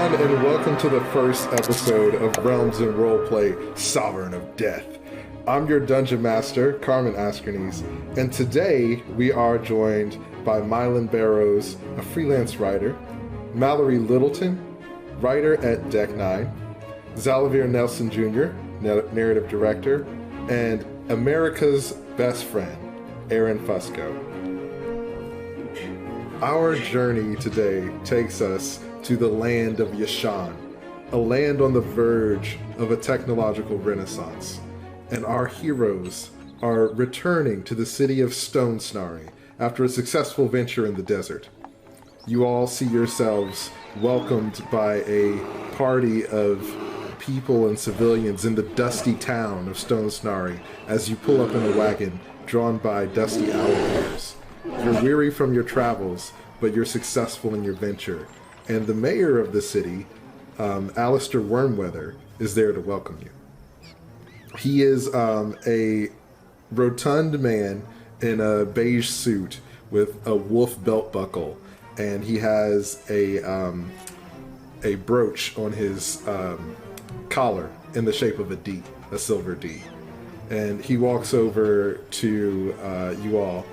everyone, and welcome to the first episode of Realms and Roleplay Sovereign of Death. I'm your Dungeon Master, Carmen Askernes, and today we are joined by Miellyn Barrows, a freelance writer, Mallory Littleton, writer at Deck 9, Xalavier Nelson Jr., narrative director, and America's best friend, Erin Fusco. Our journey today takes us to the land of Yashon, a land on the verge of a technological renaissance. And our heroes are returning to the city of Stone Snary after a successful venture in the desert. You all see yourselves welcomed by a party of people and civilians in the dusty town of Stone Snary as you pull up in a wagon drawn by dusty owlbears. You're weary from your travels, but you're successful in your venture. And the mayor of the city, Alistair Wormweather, is there to welcome you. He is a rotund man in a beige suit with a wolf belt buckle, and he has a brooch on his collar in the shape of a D, a silver D. And he walks over to you all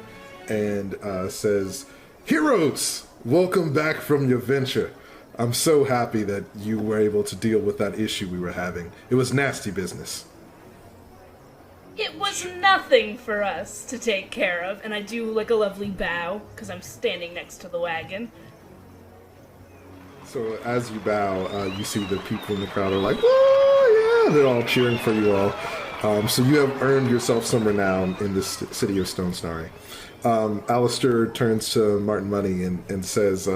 and says, "Heroes, welcome back from your venture. I'm so happy that you were able to deal with that issue we were having. It was nasty business." It was nothing for us to take care of, and I do like a lovely bow, because I'm standing next to the wagon. So as you bow, you see the people in the crowd are like, "Oh yeah!" They're all cheering for you all. So you have earned yourself some renown in the city of Stone Snary. Alistair turns to Martin Money and says,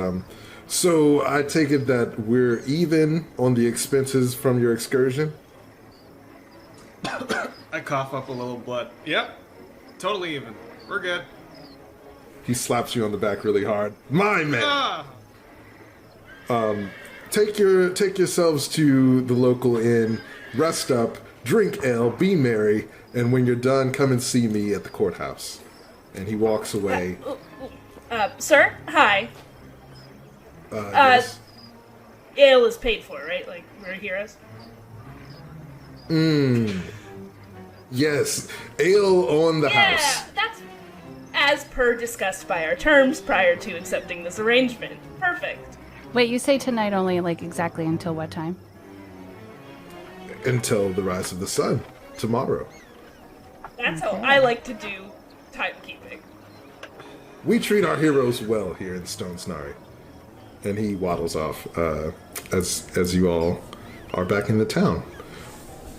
"So I take it that we're even on the expenses from your excursion?" I cough up a little blood. Yep, totally even. We're good. He slaps you on the back really hard. "My man! Ah! Take yourselves to the local inn, rest up, drink ale, be merry, and when you're done, come and see me at the courthouse." And he walks away. Sir? Hi. Yes. Ale is paid for, right? Like, we're heroes? Yes, ale on the house. Yeah, that's as per discussed by our terms prior to accepting this arrangement. Perfect. Wait, you say tonight only, like, exactly until what time? Until the rise of the sun, tomorrow. That's how I like to do timekeeping. We treat our heroes well here in Stone Snary. And he waddles off as you all are back in the town.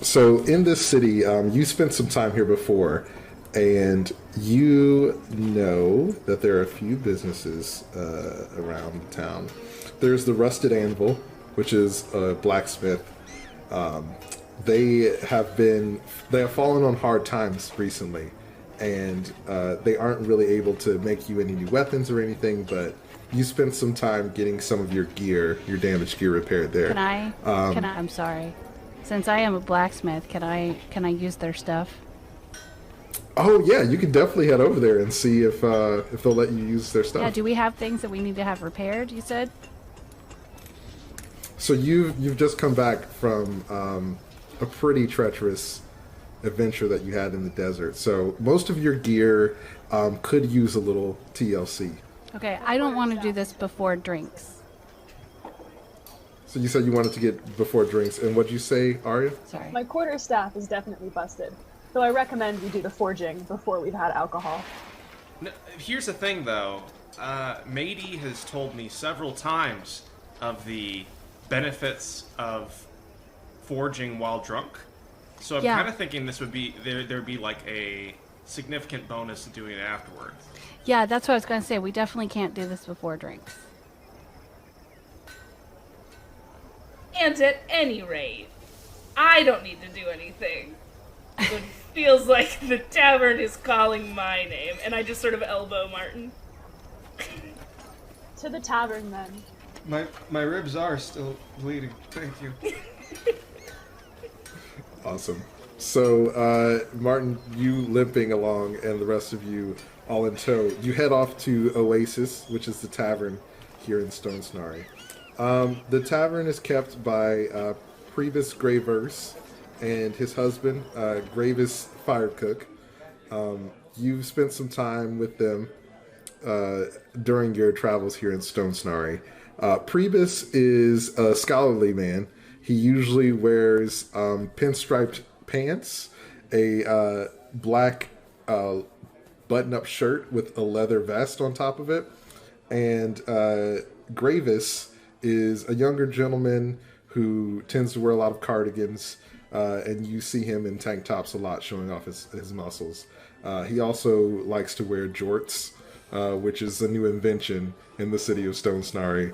So in this city, you spent some time here before, and you know that there are a few businesses around the town. There's the Rusted Anvil, which is a blacksmith. They have fallen on hard times recently, and they aren't really able to make you any new weapons or anything, but you spent some time getting some of your gear, your damaged gear repaired there. I'm sorry. Since I am a blacksmith, can I use their stuff? Oh yeah, you can definitely head over there and see if they'll let you use their stuff. Yeah, do we have things that we need to have repaired, you said? So you've just come back from a pretty treacherous adventure that you had in the desert. So most of your gear could use a little TLC. Okay, I don't want to do this before drinks. So you said you wanted to get before drinks, and what'd you say, Aria? Sorry. My quarterstaff is definitely busted, so I recommend we do the forging before we've had alcohol. No, here's the thing, though. Madie has told me several times of the benefits of forging while drunk. So I'm kind of thinking this would be there'd be like a significant bonus to doing it afterwards. Yeah, that's what I was going to say. We definitely can't do this before drinks. And at any rate, I don't need to do anything. It feels like the tavern is calling my name, and I just sort of elbow Martin. To the tavern, then. My ribs are still bleeding. Thank you. Awesome. So, Martin, you limping along, and the rest of you all in tow, you head off to Oasis, which is the tavern here in Stone Snary. The tavern is kept by Priebus Gravers and his husband, Gravis Firecook. You've spent some time with them during your travels here in Stone Snary. Priebus is a scholarly man. He usually wears pinstriped pants, a black button-up shirt with a leather vest on top of it, and Gravis is a younger gentleman who tends to wear a lot of cardigans, and you see him in tank tops a lot, showing off his muscles. He also likes to wear jorts, which is a new invention in the city of Stone Snary.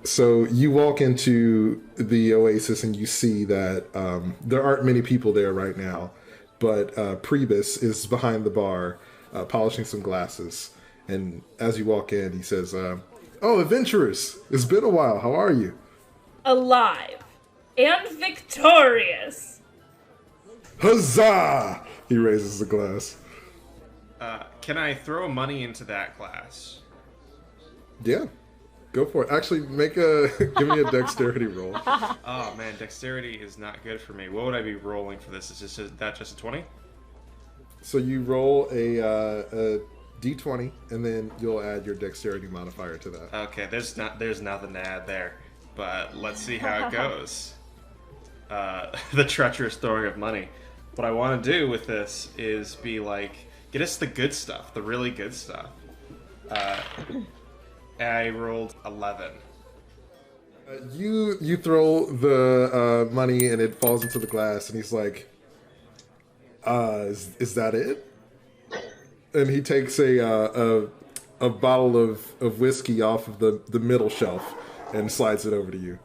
So you walk into the Oasis and you see that there aren't many people there right now, but Priebus is behind the bar polishing some glasses. And as you walk in, he says, "Oh, adventurers! It's been a while. How are you?" Alive and victorious. Huzzah! He raises the glass. Can I throw money into that glass? Yeah, go for it. Actually, give me a dexterity roll. Oh man, dexterity is not good for me. What would I be rolling for this? Is that just a 20? So you roll a d20, and then you'll add your dexterity modifier to that. Okay, there's nothing to add there, but let's see how it goes. The treacherous throwing of money. What I want to do with this is be like, get us the good stuff, the really good stuff. I rolled 11. You throw the money, and it falls into the glass, and he's like, is that it? And he takes a bottle of whiskey off of the middle shelf and slides it over to you.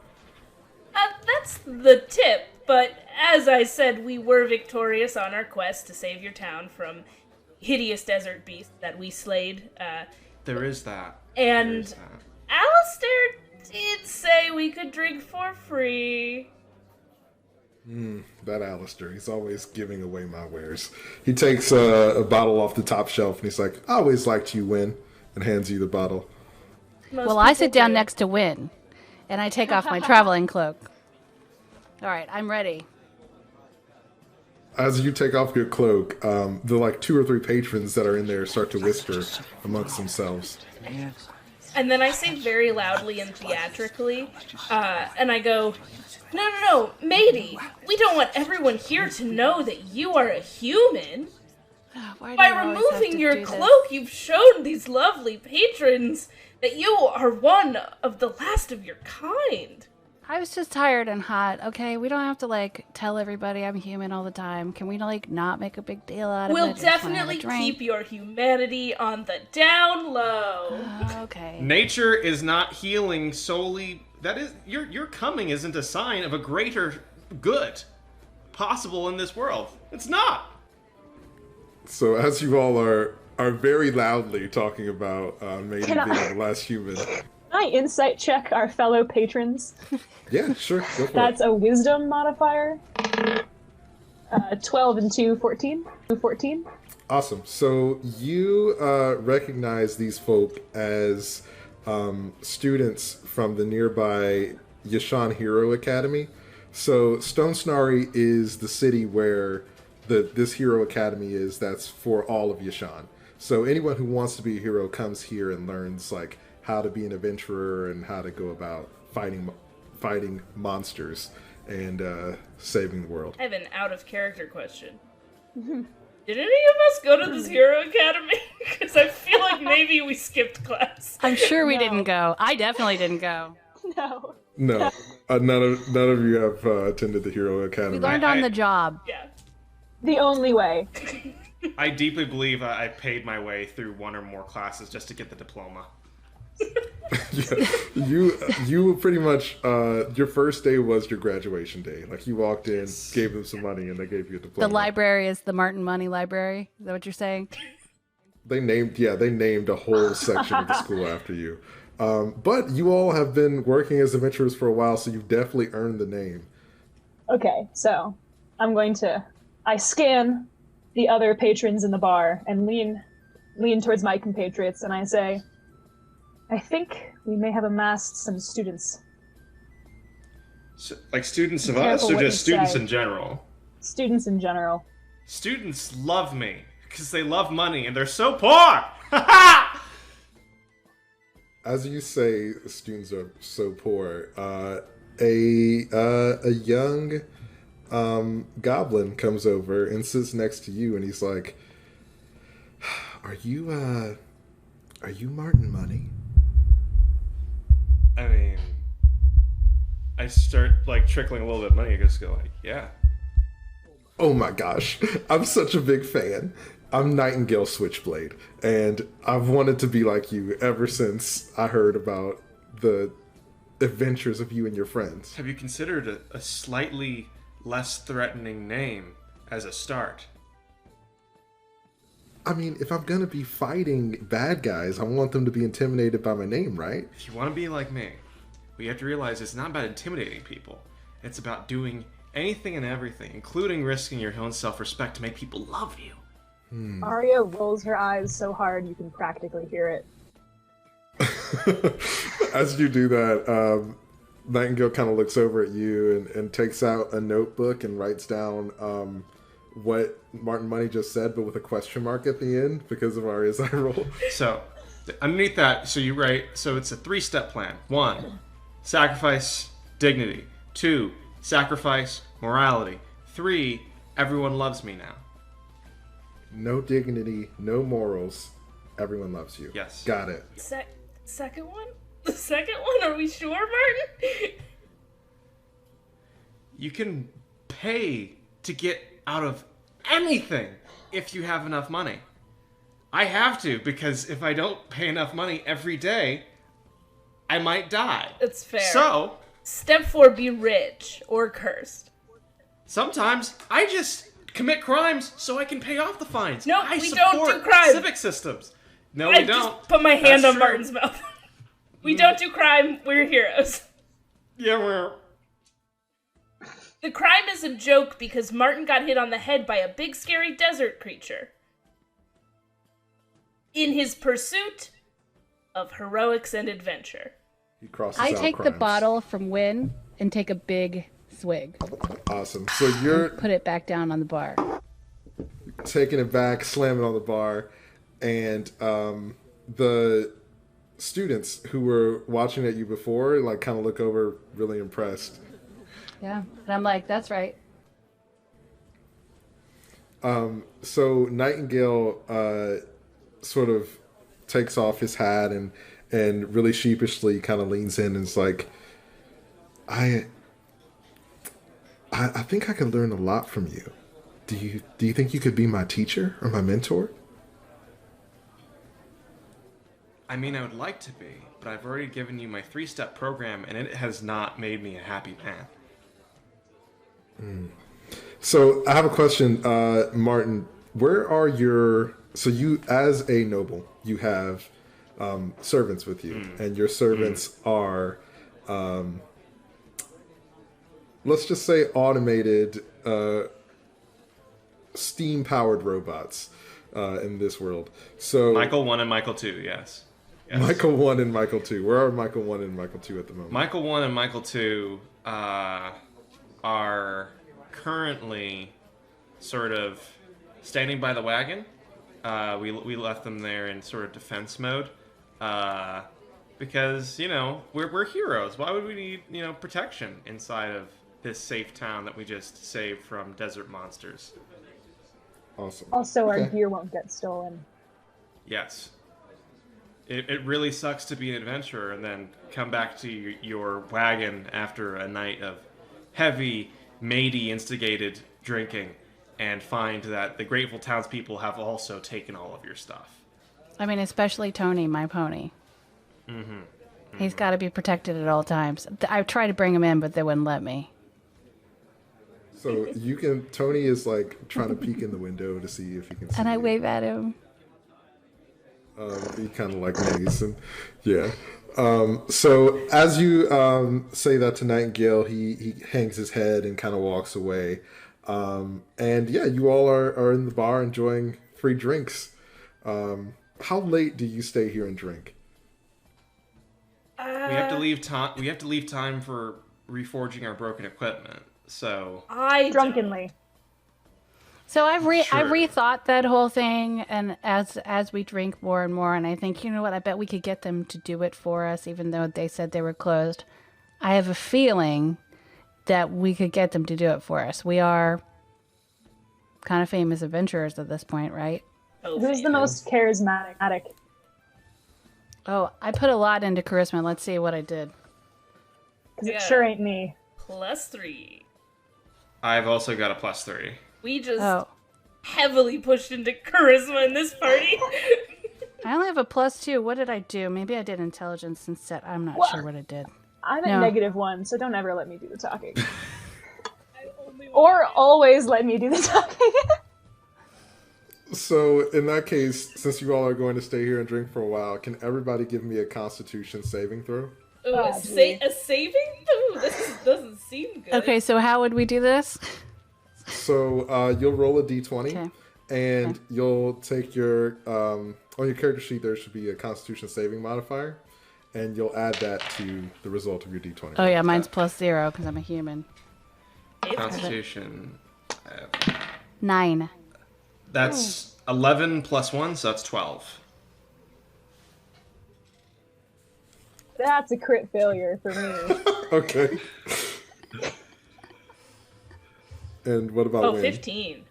That's the tip, but as I said, we were victorious on our quest to save your town from hideous desert beasts that we slayed. There is that. And Alistair did say we could drink for free. That Alistair, he's always giving away my wares. He takes a bottle off the top shelf, and he's like, "I always liked you, Win," and hands you the bottle. Well, I sit down next to Win, and I take off my traveling cloak. All right, I'm ready. As you take off your cloak, the like 2 or 3 patrons that are in there start to whisper amongst themselves. And then I say very loudly and theatrically, and I go, No, Madie, we don't want everyone here to know that you are a human. By removing your cloak, you've shown these lovely patrons that you are one of the last of your kind. I was just tired and hot, okay? We don't have to, like, tell everybody I'm human all the time. Can we, like, not make a big deal out of it? We'll definitely keep your humanity on the down low. Okay. Nature is not healing solely. That is, your coming isn't a sign of a greater good possible in this world. It's not. So as you all are very loudly talking about Madie being the last human. Can I insight check our fellow patrons? Yeah, sure. Go for That's a wisdom modifier. 12 and 2, 14. 14. Awesome. So you recognize these folk as students from the nearby Yashon Hero Academy. So Stone Snary is the city where this Hero Academy is. That's for all of Yashon. So anyone who wants to be a hero comes here and learns like how to be an adventurer and how to go about fighting monsters and saving the world. I have an out-of-character question. Did any of us go to this Hero Academy? Because I feel like maybe we skipped class. I'm sure we didn't go. I definitely didn't go. No. No, none of you have attended the Hero Academy. We learned on the job. Yeah. The only way. I deeply believe I paid my way through one or more classes just to get the diploma. Yeah, you pretty much your first day was your graduation day. Like you walked in, gave them some money, and they gave you a diploma. The library is the Martin Money Library. Is that what you're saying? They named a whole section of the school after you. But you all have been working as adventurers for a while, so you've definitely earned the name. Okay, so I scan the other patrons in the bar and lean towards my compatriots, and I say, I think we may have amassed some students. So, like students of Be us, careful or what you just students say. in general? Students in general. Students love me because they love money and they're so poor. Ha ha! As you say, students are so poor. A young goblin comes over and sits next to you, and he's like, "Are you Martin Money?" I mean, I start like trickling a little bit of money. I just go like, yeah. Oh my gosh, I'm such a big fan. I'm Nightingale Switchblade, and I've wanted to be like you ever since I heard about the adventures of you and your friends. Have you considered a slightly less threatening name as a start? I mean, if I'm gonna be fighting bad guys, I want them to be intimidated by my name, right? If you want to be like me, what you have to realize it's not about intimidating people. It's about doing anything and everything, including risking your own self-respect to make people love you. Aria rolls her eyes so hard you can practically hear it. As you do that, Nightingale kind of looks over at you and takes out a notebook and writes down what Martin Money just said, but with a question mark at the end because of Aria's eye roll. So, underneath that, so you write, so it's a 3-step plan. 1, sacrifice dignity. 2, sacrifice morality. 3, everyone loves me now. No dignity, no morals. Everyone loves you. Yes. Got it. Second one? The second one? Are we sure, Martin? You can pay to get out of anything if you have enough money. I have to, because if I don't pay enough money every day, I might die. That's fair. So, Step 4, be rich or cursed. sometimes I just commit crimes so I can pay off the fines. No, I we don't do support crime. civic systems. No, I we don't. just put my hand That's on true. Martin's mouth. We don't do crime, we're heroes. Yeah, we're... The crime is a joke because Martin got hit on the head by a big scary desert creature. In his pursuit of heroics and adventure. He crosses I out take the crimes. bottle from Win and take a big swig. Awesome. So you're Put it back down on the bar. taking it back, slamming on the bar, and the students who were watching at you before, like, kind of look over really impressed. Yeah. And I'm like, that's right. So Nightingale sort of takes off his hat and really sheepishly kind of leans in and is like, I think I could learn a lot from you. Do you think you could be my teacher or my mentor? I mean, I would like to be, but I've already given you my 3-step program, and it has not made me a happy man. So I have a question, Martin. Where are your... So you, as a noble, you have servants with you, and your servants are, let's just say, automated, steam-powered robots in this world. So Michael 1 and Michael 2, yes. Michael 1 and Michael 2. Where are Michael 1 and Michael 2 at the moment? Michael 1 and Michael 2 are currently sort of standing by the wagon. We left them there in sort of defense mode. Because, you know, we're heroes. Why would we need, protection inside of this safe town that we just saved from desert monsters? Awesome. Also, our Okay. gear won't get stolen. Yes. It really sucks to be an adventurer and then come back to your wagon after a night of heavy, Madie instigated drinking and find that the grateful townspeople have also taken all of your stuff. I mean, especially Tony, my pony. He's got to be protected at all times. I tried to bring him in, but they wouldn't let me. So you can... Tony is, like, trying to peek in the window to see if he can see And I you. wave at him. He kind of like maze, and yeah. So as you say that to Nightingale, he hangs his head and kind of walks away. And yeah, you all are in the bar enjoying free drinks. How late do you stay here and drink? We have to leave time. We have to leave time for reforging our broken equipment. So I Drunkenly. So I've Sure. rethought that whole thing, and as we drink more and more, and I think, you know what, I bet we could get them to do it for us, even though they said they were closed. I have a feeling that we could get them to do it for us. We are kind of famous adventurers at this point, right? Who's the most charismatic? Oh, I put a lot into charisma. Let's see what I did. Because it sure ain't me. +3. I've also got a +3. We just Oh, heavily pushed into charisma in this party. I only have a +2. What did I do? Maybe I did intelligence instead. I'm not sure what I did. I'm No. at -1, so don't ever let me do the talking. Or always let me do the talking. So in that case, since you all are going to stay here and drink for a while, can everybody give me a Constitution saving throw? Ooh, Oh, a saving? Ooh, doesn't seem good. Okay, so how would we do this? So you'll roll a d20, Okay. and you'll take your on your character sheet. There should be a Constitution saving modifier, and you'll add that to the result of your d20. Oh yeah, mine's +0 because I'm a human. Constitution. 9. That's 11 + 1, so that's 12. That's a crit failure for me. Okay. And what about Oh, Wynn? 15.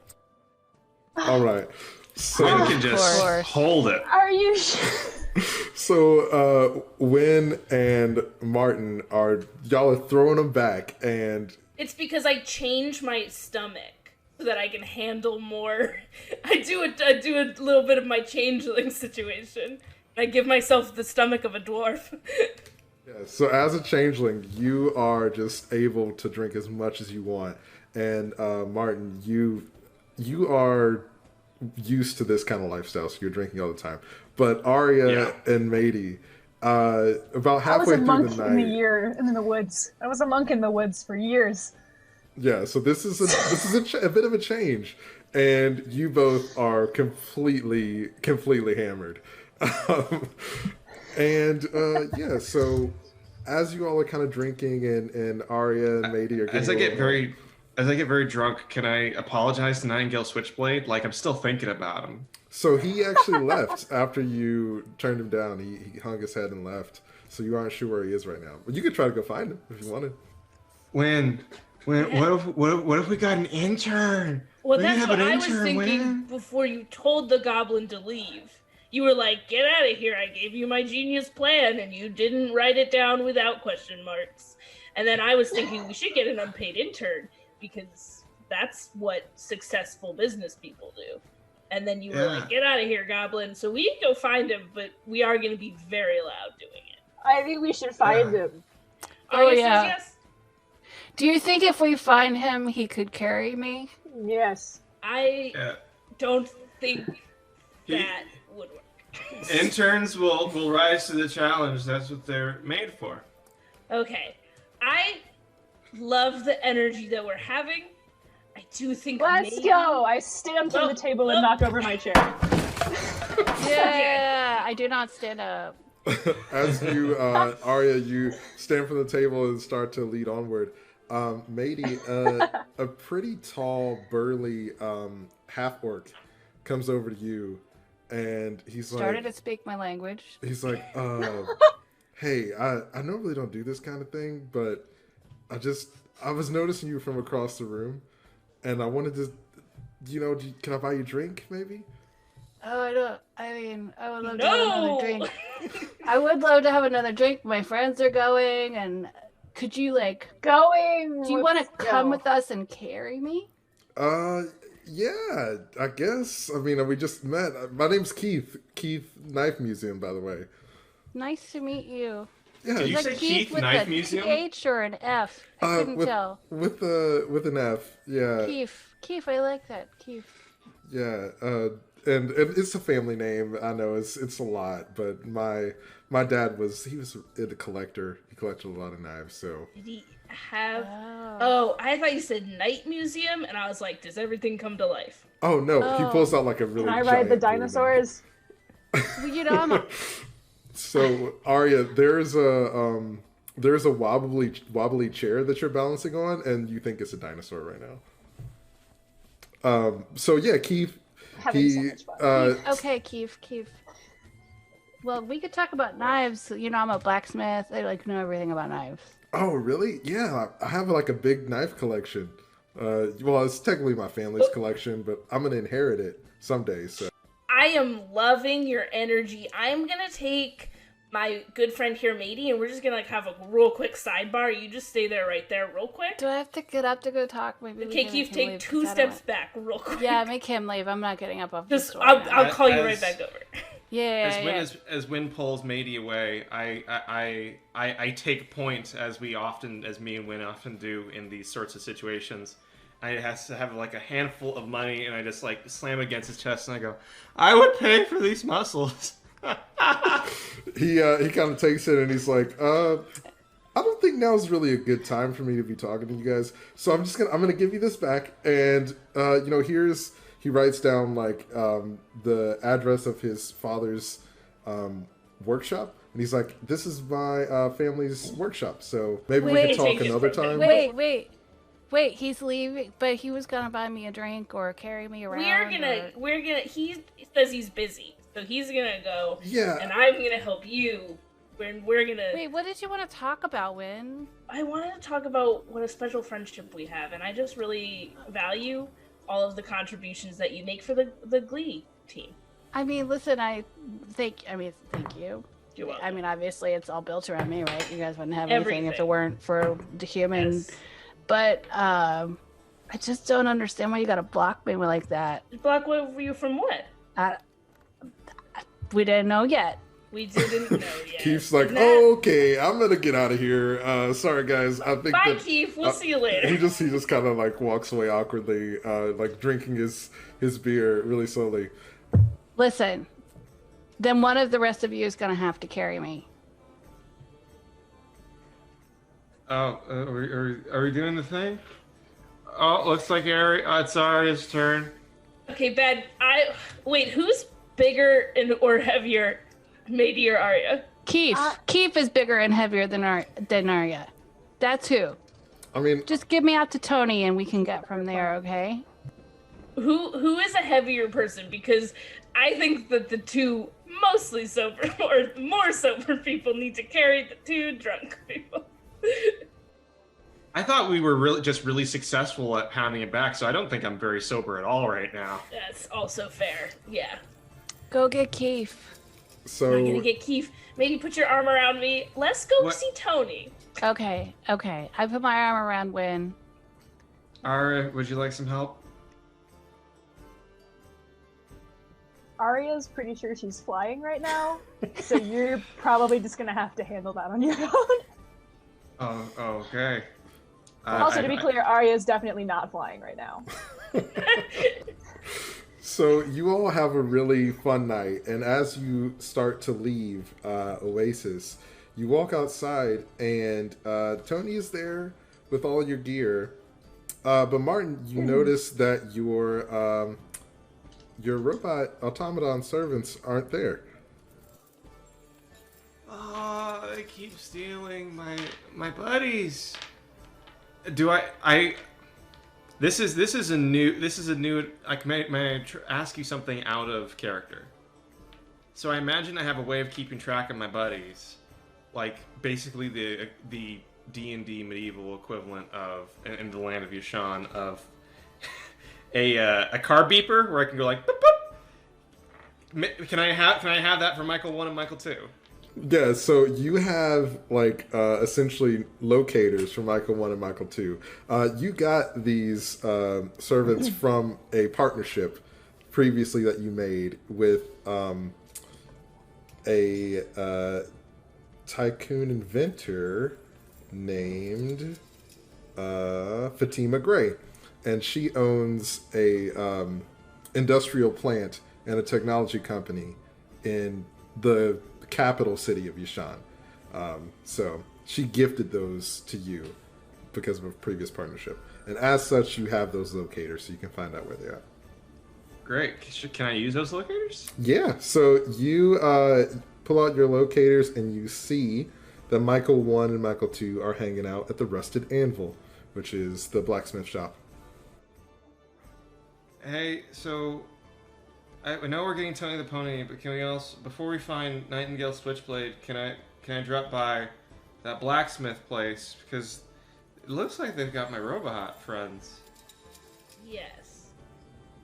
All right. So Wynn can just course. hold it. Are you sure? So Wynn and Martin y'all are throwing them back, and It's because I change my stomach so that I can handle more. I do a little bit of my changeling situation. I give myself the stomach of a dwarf. yeah, so as a changeling, you are just able to drink as much as you want. And Martin, you are used to this kind of lifestyle, so you're drinking all the time. But Aria and Madie, about I was halfway a through monk the in night. in the woods. I was a monk in the woods for years. Yeah, so this is a bit of a change, and you both are completely hammered. Yeah, so as you all are kind of drinking, and Aria and Madie are getting As I get very drunk, can I apologize to Nightingale Switchblade? Like, I'm still thinking about him. So he actually left after you turned him down. He hung his head and left. So you aren't sure where he is right now. But you could try to go find him if you wanted. What if we got an intern? Well, We that's have what an I was intern, thinking Wynn. before you told the goblin to leave. You were like, get out of here, I gave you my genius plan, and you didn't write it down without question marks. And then I was thinking we should get an unpaid intern, because that's what successful business people do. And then you were like, get out of here, goblin. So we can go find him, but we are going to be very loud doing it. I think we should find him. Oh, Aria says yeah. yes? Do you think if we find him, he could carry me? Yes. I Yeah. don't think He- that would work. Interns will rise to the challenge. That's what they're made for. Okay. I love the energy that we're having. I do think Let's maybe... go! I stand from the table and knock over my chair. Yeah, I do not stand up. As you, Aria, you stand from the table and start to lead onward. Madie, a pretty tall, burly half-orc comes over to you, and he's Started like, to speak my language. he's like, hey, I normally don't do this kind of thing, but I was noticing you from across the room, and I wanted to, can I buy you a drink, maybe? Oh, I would love to have No! another drink. I would love to have another drink. My friends are going, and could you, Going! do you want to let's come go. with us and carry me? Yeah, I guess. I mean, we just met. My name's Keith. Keith Knife Museum, by the way. Nice to meet you. Yeah, Did you Is say that Keith with Knife a Museum? TH or an F? I couldn't with, tell. with an F. Yeah, Keith, I like that. Keith. yeah. And it's a family name. I know it's a lot, but my dad was a collector. He collected a lot of knives. So Did he have... Oh. Oh, I thought you said night museum, and I was like, does everything come to life? no, he Oh. pulls out like a really. Can I ride giant the blue dinosaurs? Well, I'm a, So Aria, there's a wobbly chair that you're balancing on, and you think it's a dinosaur right now. So yeah, Keith. Having so much fun. Okay, Keith. Well, we could talk about knives. You know, I'm a blacksmith. I like know everything about knives. Oh, really? Yeah, I have like a big knife collection. Well, it's technically my family's collection, but I'm gonna inherit it someday. So I am loving your energy. I'm gonna take my good friend here, Madie, and we're just gonna like have a real quick sidebar. You just stay there right there real quick. Do I have to get up to go talk? Maybe Okay, Keith, take 2 steps back real quick. Yeah, make him leave. I'm not getting up off the Just stool. I'll call you right back over. Yeah. As Wynn pulls Madie away, I take point as me and Wynn often do in these sorts of situations. I has to have like a handful of money, and I just like slam against his chest, and I go, "I would pay for these muscles." he kind of takes it and he's like, I don't think now's really a good time for me to be talking to you guys. So I'm gonna give you this back, and he writes down like the address of his father's workshop, and he's like, this is my family's workshop, so maybe we can talk another time. Wait, he's leaving, but he was gonna buy me a drink or carry me around. He says he's busy, so he's gonna go. Yeah. And I'm gonna help you. We're gonna. Wait, what did you want to talk about, Wynn? I wanted to talk about what a special friendship we have, and I just really value all of the contributions that you make for the Glee team. I mean, listen, thank you. You're welcome. I mean, obviously, it's all built around me, right? You guys wouldn't have anything Everything. if it weren't for the human. Yes. But I just don't understand why you gotta block me like that. Block you from what? We didn't know yet. We didn't know yet. Keith's like, oh, okay, I'm gonna get out of here. Sorry, guys. I think Bye, Keith. We'll see you later. He just kind of like walks away awkwardly, like drinking his beer really slowly. Listen, then one of the rest of you is gonna have to carry me. Oh, are we doing the thing? Oh, looks like it's Aria's turn. Okay, Ben. Wait. Who's bigger or heavier, Madie or Aria? Keith. Keith is bigger and heavier than Aria. That's who. I mean, Just give me out to Tony and we can get from there, okay? Who is a heavier person? Because I think that the two mostly sober or more sober people need to carry the two drunk people. I thought we were really successful at pounding it back, so I don't think I'm very sober at all right now. That's also fair. Yeah. Go get Keith. so I'm gonna get Keith. Maybe put your arm around me. Let's go What? see Tony. Okay. I put my arm around Wynn. Aria, would you like some help? Aria's pretty sure she's flying right now, so you're probably just gonna have to handle that on your own. Oh, okay. Also, to be clear, Aria's definitely not flying right now. So you all have a really fun night, and as you start to leave Oasis, you walk outside, and Tony is there with all your gear. But Martin, you notice that your robot automaton servants aren't there. Oh, they keep stealing my buddies. Do I? This is a new. May I ask you something out of character? So I imagine I have a way of keeping track of my buddies, like basically the D&D medieval equivalent of in the land of Yashon of a car beeper where I can go like boop, boop. Can I have that for Michael 1 and Michael 2? Yeah, so you have like essentially locators for Michael 1 and Michael 2. You got these servants from a partnership previously that you made with a tycoon inventor named Fatima Gray, and she owns a industrial plant and a technology company in the capital city of Yashon. So she gifted those to you because of a previous partnership, and as such, you have those locators, so you can find out where they are. Great. Can I use those locators? Yeah. So you pull out your locators, and you see that Michael 1 and Michael 2 are hanging out at the Rusted Anvil, which is the blacksmith shop. Hey, so I know we're getting Tony the Pony, but can we also, before we find Nightingale Switchblade, can I drop by that blacksmith place, because it looks like they've got my robot friends.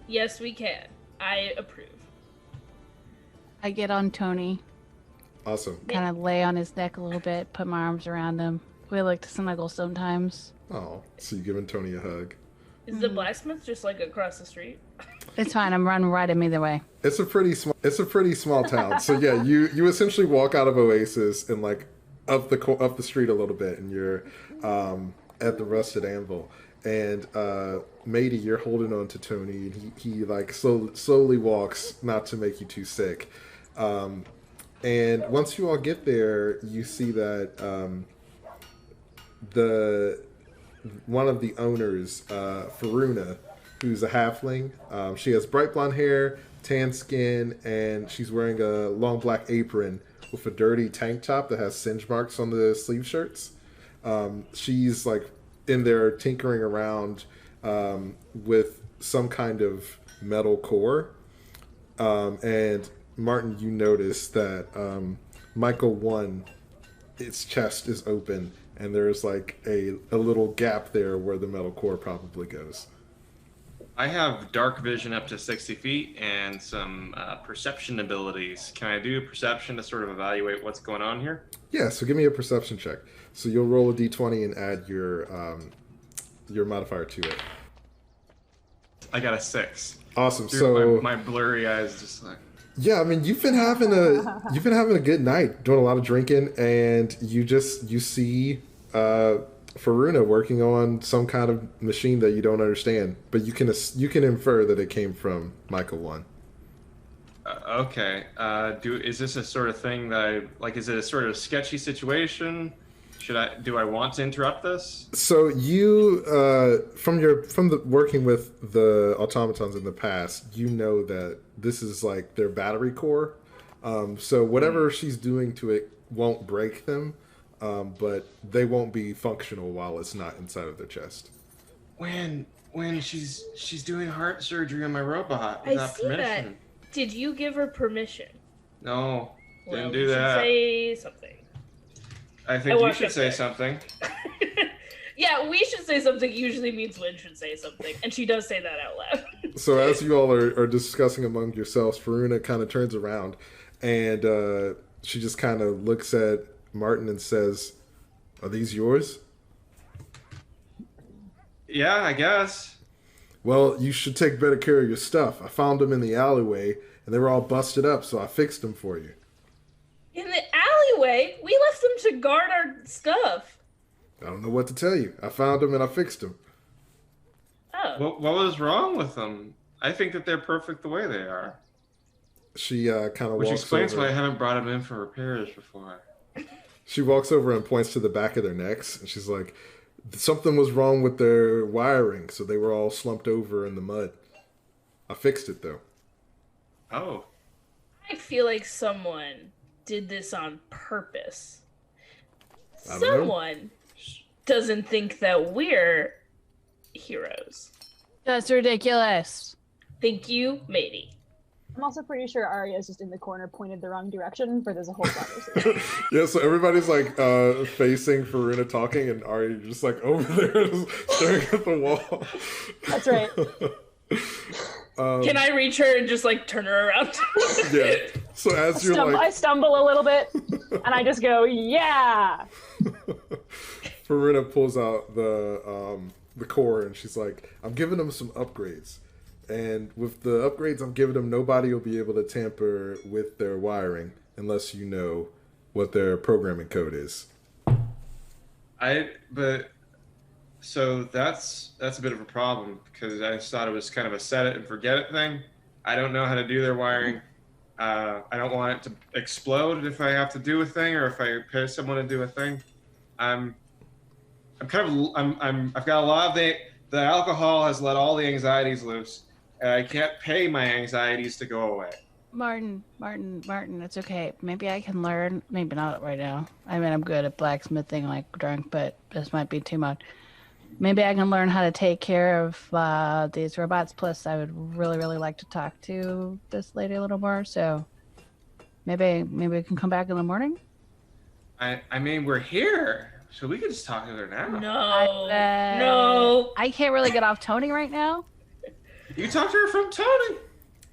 Yes, we can. I approve. I get on Tony, Awesome. kind of lay on his neck a little bit, put my arms around him. We like to snuggle sometimes. Oh, so you're giving Tony a hug. Is the blacksmith just like across the street? It's fine. I'm running right at me either way. It's a pretty small town. So yeah, you essentially walk out of Oasis and like up the street a little bit, and you're at the Rusted Anvil. And Madie, you're holding on to Tony, and he like slowly walks, not to make you too sick. And once you all get there, you see that one of the owners, Faruna, who's a halfling. She has bright blonde hair, tan skin, and she's wearing a long black apron with a dirty tank top that has singe marks on the sleeve shirts. She's like in there tinkering around with some kind of metal core. And Martin, you notice that Michael 1, its chest is open, and there's like a little gap there where the metal core probably goes. I have dark vision up to 60 feet and some perception abilities. Can I do perception to sort of evaluate what's going on here? Yeah, so give me a perception check. So you'll roll a d20 and add your modifier to it. I got a 6. Awesome. Dude, So my blurry eyes just like... yeah, I mean, you've been having a good night, doing a lot of drinking, and you see Faruna working on some kind of machine that you don't understand, but you can infer that it came from Michael 1. Okay. Is this a sort of thing that is it a sort of sketchy situation? Do I want to interrupt this? So you, from the working with the automatons in the past, you know that this is like their battery core. So whatever she's doing to it won't break them, but they won't be functional while it's not inside of their chest. When she's doing heart surgery on my robot I without see permission. that. Did you give her permission? No, didn't Well, do you should that. say something. I think you should say something. Yeah, we should say something usually means Lynn should say something, and she does say that out loud. So as you all are discussing among yourselves, Faruna kind of turns around, and she just kind of looks at Martin and says, "Are these yours?" Yeah, I guess. Well, you should take better care of your stuff. I found them in the alleyway, and they were all busted up, so I fixed them for you. In the alleyway? We left them to guard our stuff. I don't know what to tell you. I found them and I fixed them. Oh. What was wrong with them? I think that they're perfect the way they are. She kind of walks Which explains over. why I haven't brought them in for repairs before. She walks over and points to the back of their necks, and she's like, something was wrong with their wiring, so they were all slumped over in the mud. I fixed it, though. Oh. I feel like someone did this on purpose. I don't know. Someone doesn't think that we're heroes. That's ridiculous. Thank you, Madie. I'm also pretty sure Aria is just in the corner, pointed the wrong direction, but there's a whole conversation. Yeah, so everybody's like facing Faruna talking, and Aria just like over there just staring at the wall. That's right. Can I reach her and just like turn her around? Yeah. So as you're I like, stumble a little bit, and I just go, yeah! Faruna pulls out the core, and she's like, I'm giving them some upgrades. And with the upgrades I'm giving them, nobody will be able to tamper with their wiring unless you know what their programming code is. So that's a bit of a problem, because I just thought it was kind of a set it and forget it thing. I don't know how to do their wiring. I don't want it to explode if I have to do a thing, or if I pay someone to do a thing. I've got a lot of the alcohol has let all the anxieties loose, and I can't pay my anxieties to go away. Martin, it's okay. Maybe I can learn. Maybe not right now. I mean, I'm good at blacksmithing like drunk, but this might be too much. Maybe I can learn how to take care of these robots. Plus, I would really, really like to talk to this lady a little more. So maybe we can come back in the morning. I mean, we're here, so we can just talk to her now. No. I can't really get off Tony right now. You can talk to her from Tony.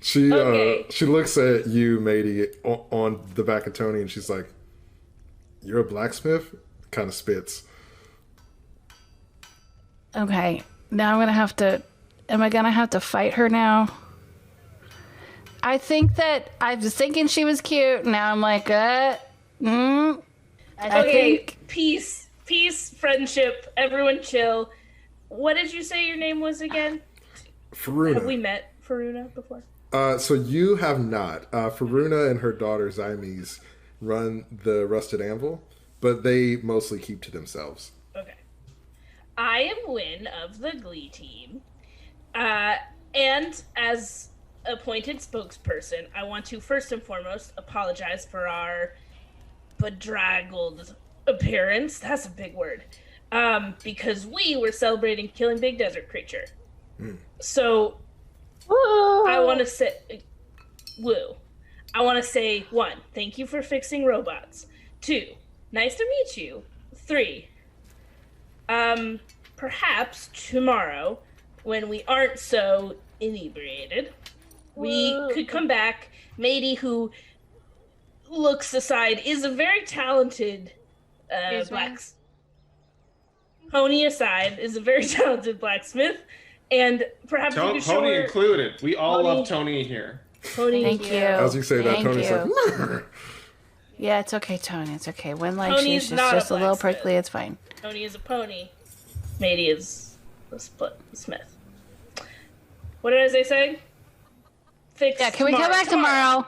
She Okay. she looks at you, Madie, on the back of Tony, and she's like, "You're a blacksmith?" Kind of spits. Okay, now I'm gonna have to. Am I gonna have to fight her now? I think that I was thinking she was cute. Now I'm like, I Okay, think peace, friendship, everyone chill. What did you say your name was again? Faruna. Have we met Faruna before? So you have not. Faruna and her daughter Zymes run the Rusted Anvil, but they mostly keep to themselves. Okay. I am Wynn of the Glee team. And as appointed spokesperson, I want to first and foremost apologize for our bedraggled appearance. That's a big word. Because we were celebrating killing big desert creature. So I want to say, I want to say 1, thank you for fixing robots. 2, nice to meet you. 3, perhaps tomorrow, when we aren't so inebriated, we could come back. Madie, who looks aside, is a very talented Pony aside, is a very talented blacksmith, and perhaps you could show Tony her... included. We all Tony. love Tony here. Tony, Thank you. As you say that, Thank Tony's you. like, Yeah, it's okay, Tony. It's okay. When like Tony's she's not just a a little blacksmith. prickly, it's fine. Tony is a pony. Madie is a smith. What did I say? Fix. Yeah, can we come back tomorrow?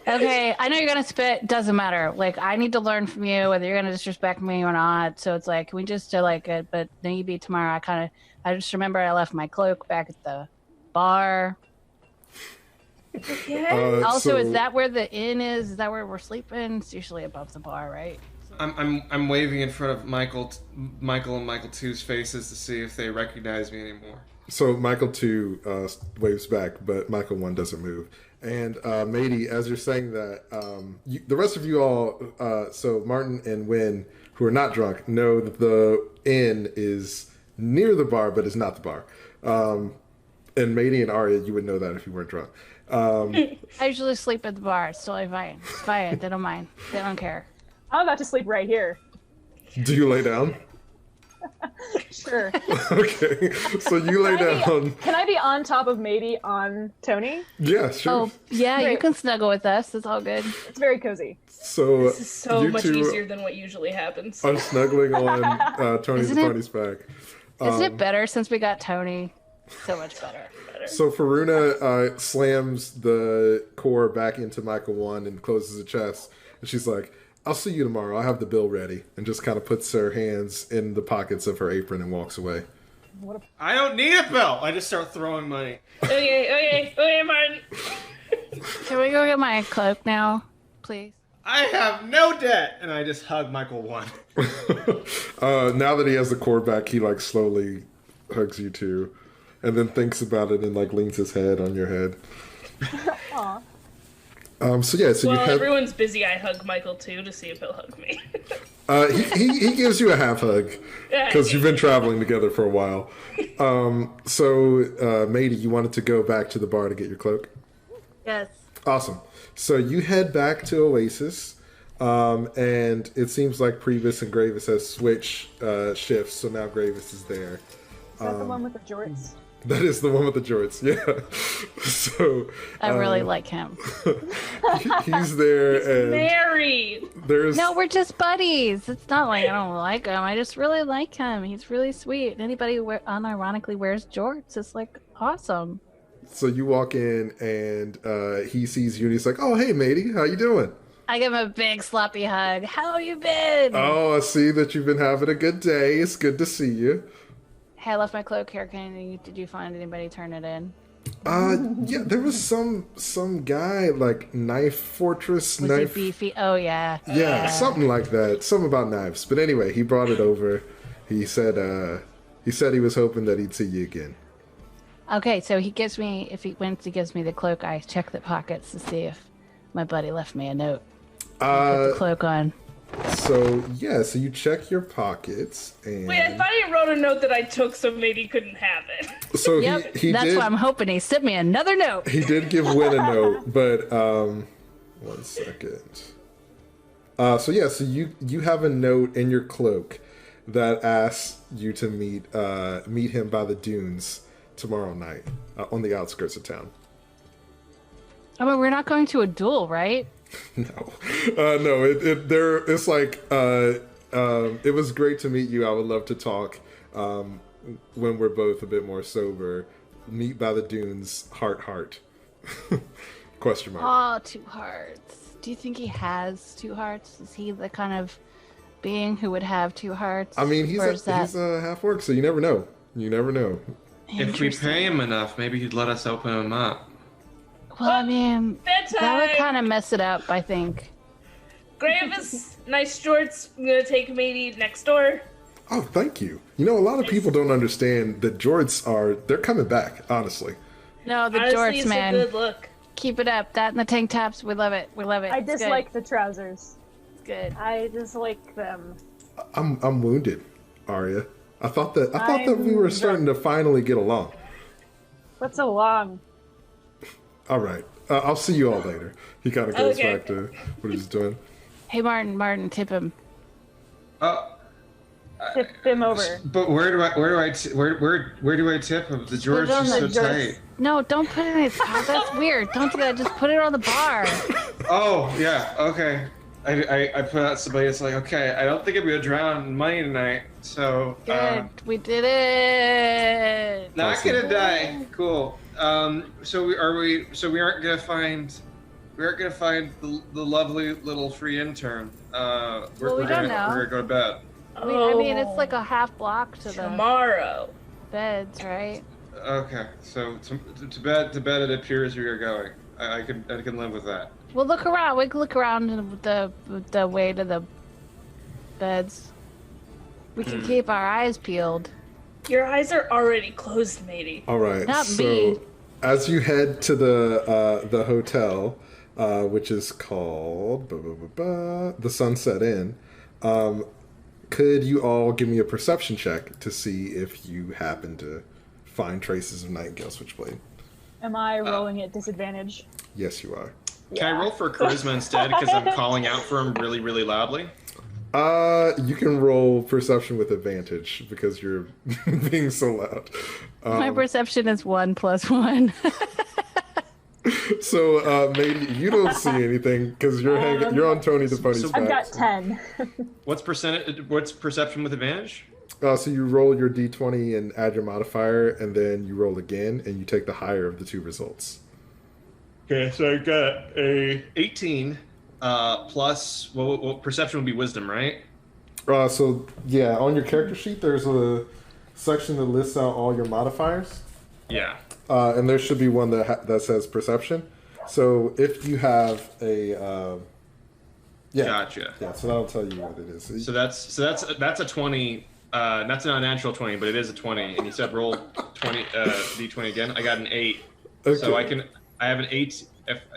Okay, I know you're gonna spit. Doesn't matter. Like, I need to learn from you whether you're gonna disrespect me or not. So it's like, can we just do like it? But maybe tomorrow. I just remember I left my cloak back at the bar. Yeah. Also, so- is that where the inn is? Is that where we're sleeping? It's usually above the bar, right? I'm waving in front of Michael and Michael 2's faces to see if they recognize me anymore. So Michael 2 waves back, but Michael 1 doesn't move. And Madie, as you're saying that, the rest of you all, so Martin and Wynn, who are not drunk, know that the inn is near the bar, but is not the bar. And Madie and Aria, you would know that if you weren't drunk. I usually sleep at the bar. It's totally fine. It's fine. They don't mind. They don't care. I'm about to sleep right here. Do you lay down? Sure. Okay, so you lay down. Can I be on top of Madie on Tony? Yeah, sure. Oh, yeah, you Great. can snuggle with us. It's all good. It's very cozy. So This is so you much two easier than what usually happens. are snuggling on Tony Isn't the it- pony's back. Isn't it better since we got Tony? So much better. So Faruna slams the core back into Michael 1 and closes the chest. And she's like, I'll see you tomorrow. I'll have the bill ready. And just kind of puts her hands in the pockets of her apron and walks away. I don't need a bill. I just start throwing money. Okay, Martin. Can we go get my cloak now, please? I have no debt, and I just hug Michael 1. Now that he has the core back, he like slowly hugs you too. And then thinks about it and like leans his head on your head. Aw. So yeah, so While you have... everyone's busy, I hug Michael too to see if he'll hug me. He gives you a half hug because you've been traveling together for a while. So, Madie, you wanted to go back to the bar to get your cloak? Yes. Awesome. So you head back to Oasis, and it seems like Priebus and Gravis has switched shifts, so now Gravis is there. Is that the one with the jorts? That is the one with the jorts, yeah. So I really like him. he's there, and Married. there's No, we're just buddies. It's not like I don't like him. I just really like him. He's really sweet. Anybody who unironically wears jorts is like awesome. so you walk in, and he sees you, and he's like, "Oh, hey, Madie, how you doing?" I give him a big sloppy hug. How you been? Oh, I see that you've been having a good day. It's good to see you. Hey, I left my cloak here. Did you find anybody turn it in? Yeah, there was some guy like knife fortress Was knife. he beefy? Oh yeah. Yeah, something like that. Something about knives. But anyway, he brought it over. He said he was hoping that he'd see you again. Okay, so once he gives me the cloak, I check the pockets to see if my buddy left me a note. Put the cloak on. So you check your pockets and Wait, I thought he wrote a note that I took so Madie couldn't have it. so Yep, he that's did why I'm hoping he sent me another note. he did give Win a note, but 1 second. So you have a note in your cloak that asks you to meet him by the dunes tomorrow night on the outskirts of town. I mean, we're not going to a duel, right? No. It's like it was great to meet you. I would love to talk when we're both a bit more sober. Meet by the dunes, heart. Question mark. Oh, 2 hearts. Do you think he has 2 hearts? Is he the kind of being who would have 2 hearts? I mean, he's a half orc, so you never know. If we pay him enough, maybe he'd let us open him up. Well, I mean, Bedtime! that would kind of mess it up, I think. Gravis, nice shorts. I'm gonna take Madie next door. Oh, thank you. A lot of people don't understand that jorts they're coming back, honestly. No, the Honestly, jorts, it's man. a good look. Keep it up. That and the tank tops, we love it. I It's dislike the trousers. good. I dislike them. I'm wounded, Aria. I thought that we were starting to finally get along. What's so long? All right. I'll see you all later. He kind of goes Okay. back to what he's doing. Hey, Martin, tip him. Tip him over. But where do I tip him? The George Put it on is so the tight. No, don't put it in his car. That's weird. Don't do that. Just put it on the bar. Oh yeah, okay. I put out somebody. It's like, okay, I don't think I'm gonna drown in money tonight. So Good. We did it. not gonna die. Cool. So we aren't gonna find the lovely little free intern. we don't know. We're gonna go to bed. I mean, it's like a half block to the Tomorrow. beds, right? Okay, so to bed it appears we are going. I can live with that. We'll look around. We can look around the way to the beds. We can keep our eyes peeled. Your eyes are already closed, Madie. All right. Not so me. as you head to the hotel, which is called the Sunset Inn, could you all give me a perception check to see if you happen to find traces of Nightingale Switchblade? Am I rolling at disadvantage? Yes, you are. Can I roll for charisma instead because I'm calling out for him really, really loudly? You can roll perception with advantage because you're being so loud. My perception is 1 + 1. So maybe you don't see anything because you're on Tony the Pony's back. I've got 10. What's perception with advantage? So you roll your d20 and add your modifier, and then you roll again, and you take the higher of the 2 results. Okay, so I got a 18 plus. Well, perception would be wisdom, right? So yeah, on your character sheet, there's a section that lists out all your modifiers. Yeah. And there should be one that says perception. So if you have a yeah, Gotcha. Yeah, so that'll tell you what it is. So that's a 20. That's not a natural 20, but it is a 20. And you said roll 20 d20 again. I got an 8. Okay. So I have an 8.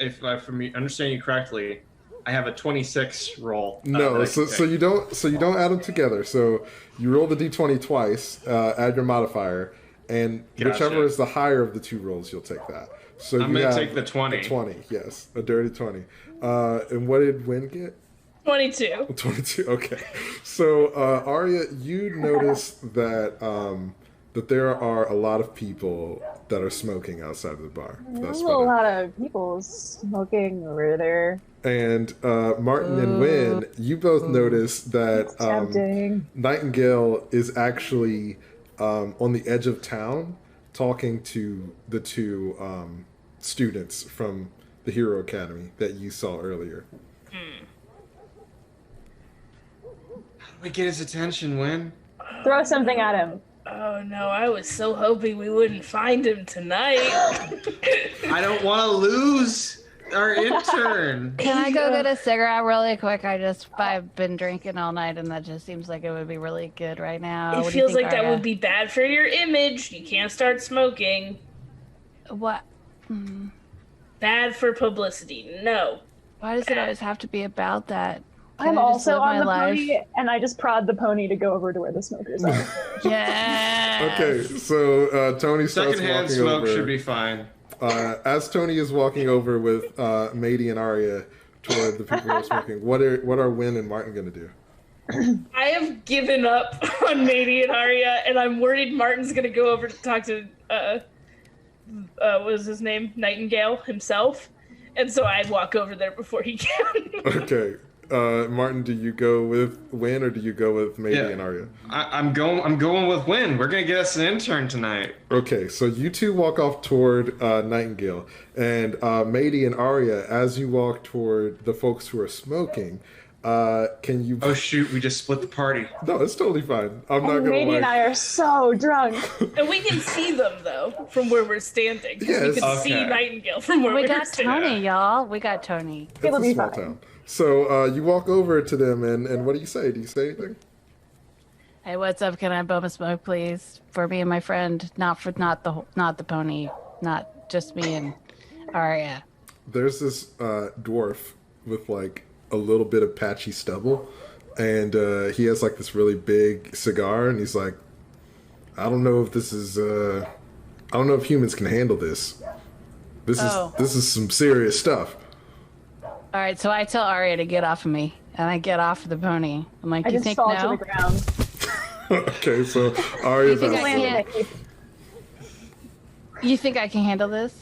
If I understand you correctly, I have a 26 roll. No, so you don't add them together. So you roll the d20 twice, add your modifier, and whichever is the higher of the 2 rolls, you'll take that. So I'm gonna take the 20. 20, yes, a dirty 20. And what did Win get? 22. 22. Okay. So Aria, you notice that that there are a lot of people that are smoking outside of the bar. There's a lot of people smoking over there. And Martin and Wynn, you both notice that Nightingale is actually on the edge of town talking to the 2 students from the Hero Academy that you saw earlier. How do we get his attention, Win? Throw something at him. Oh no, I was so hoping we wouldn't find him tonight. I don't want to lose our intern. Can I go get a cigarette really quick? I've been drinking all night, and that just seems like it would be really good right now. It What do you feels think, like that Aria? would be bad for your image. You can't start smoking. What? Bad for publicity. No. Why does it always have to be about that? Can I'm I just also live on my the life? pony, and I just prod the pony to go over to where the smokers are. Yeah. Okay, so Tony starts Secondhand walking smoke over. should be fine. As Tony is walking over with Madie and Aria toward the people who are smoking, what are Wynn and Martin gonna do? I have given up on Madie and Aria, and I'm worried Martin's gonna go over to talk to what was his name? Nightingale himself. And so I walk over there before he can. Okay, Martin, do you go with Wynn or do you go with Madie and Aria? I'm going with Win. We're gonna get us an intern tonight. Okay, so you two walk off toward Nightingale, and Madie and Aria, as you walk toward the folks who are smoking, can you? Oh shoot, we just split the party. No, it's totally fine. I'm not gonna Madie and I are so drunk. And we can see them, though, from where we're standing. 'Cause we Yes. can see Okay. Nightingale from where We we're got standing. Tony, y'all. We got Tony. It'll It's a be small fine. town. So you walk over to them, and what do you say? Do you say anything? Hey, what's up? Can I bum a smoke, please, for me and my friend? Not the pony, not just me and Aria. There's this dwarf with like a little bit of patchy stubble, and he has like this really big cigar, and he's like, I don't know if this is I don't know if humans can handle this. This is some serious stuff. All right, so I tell Aria to get off of me, and I get off of the pony. I'm like, I you just think fall no? to the ground. Okay, so Aria's You think outside. I can't? You think I can handle this?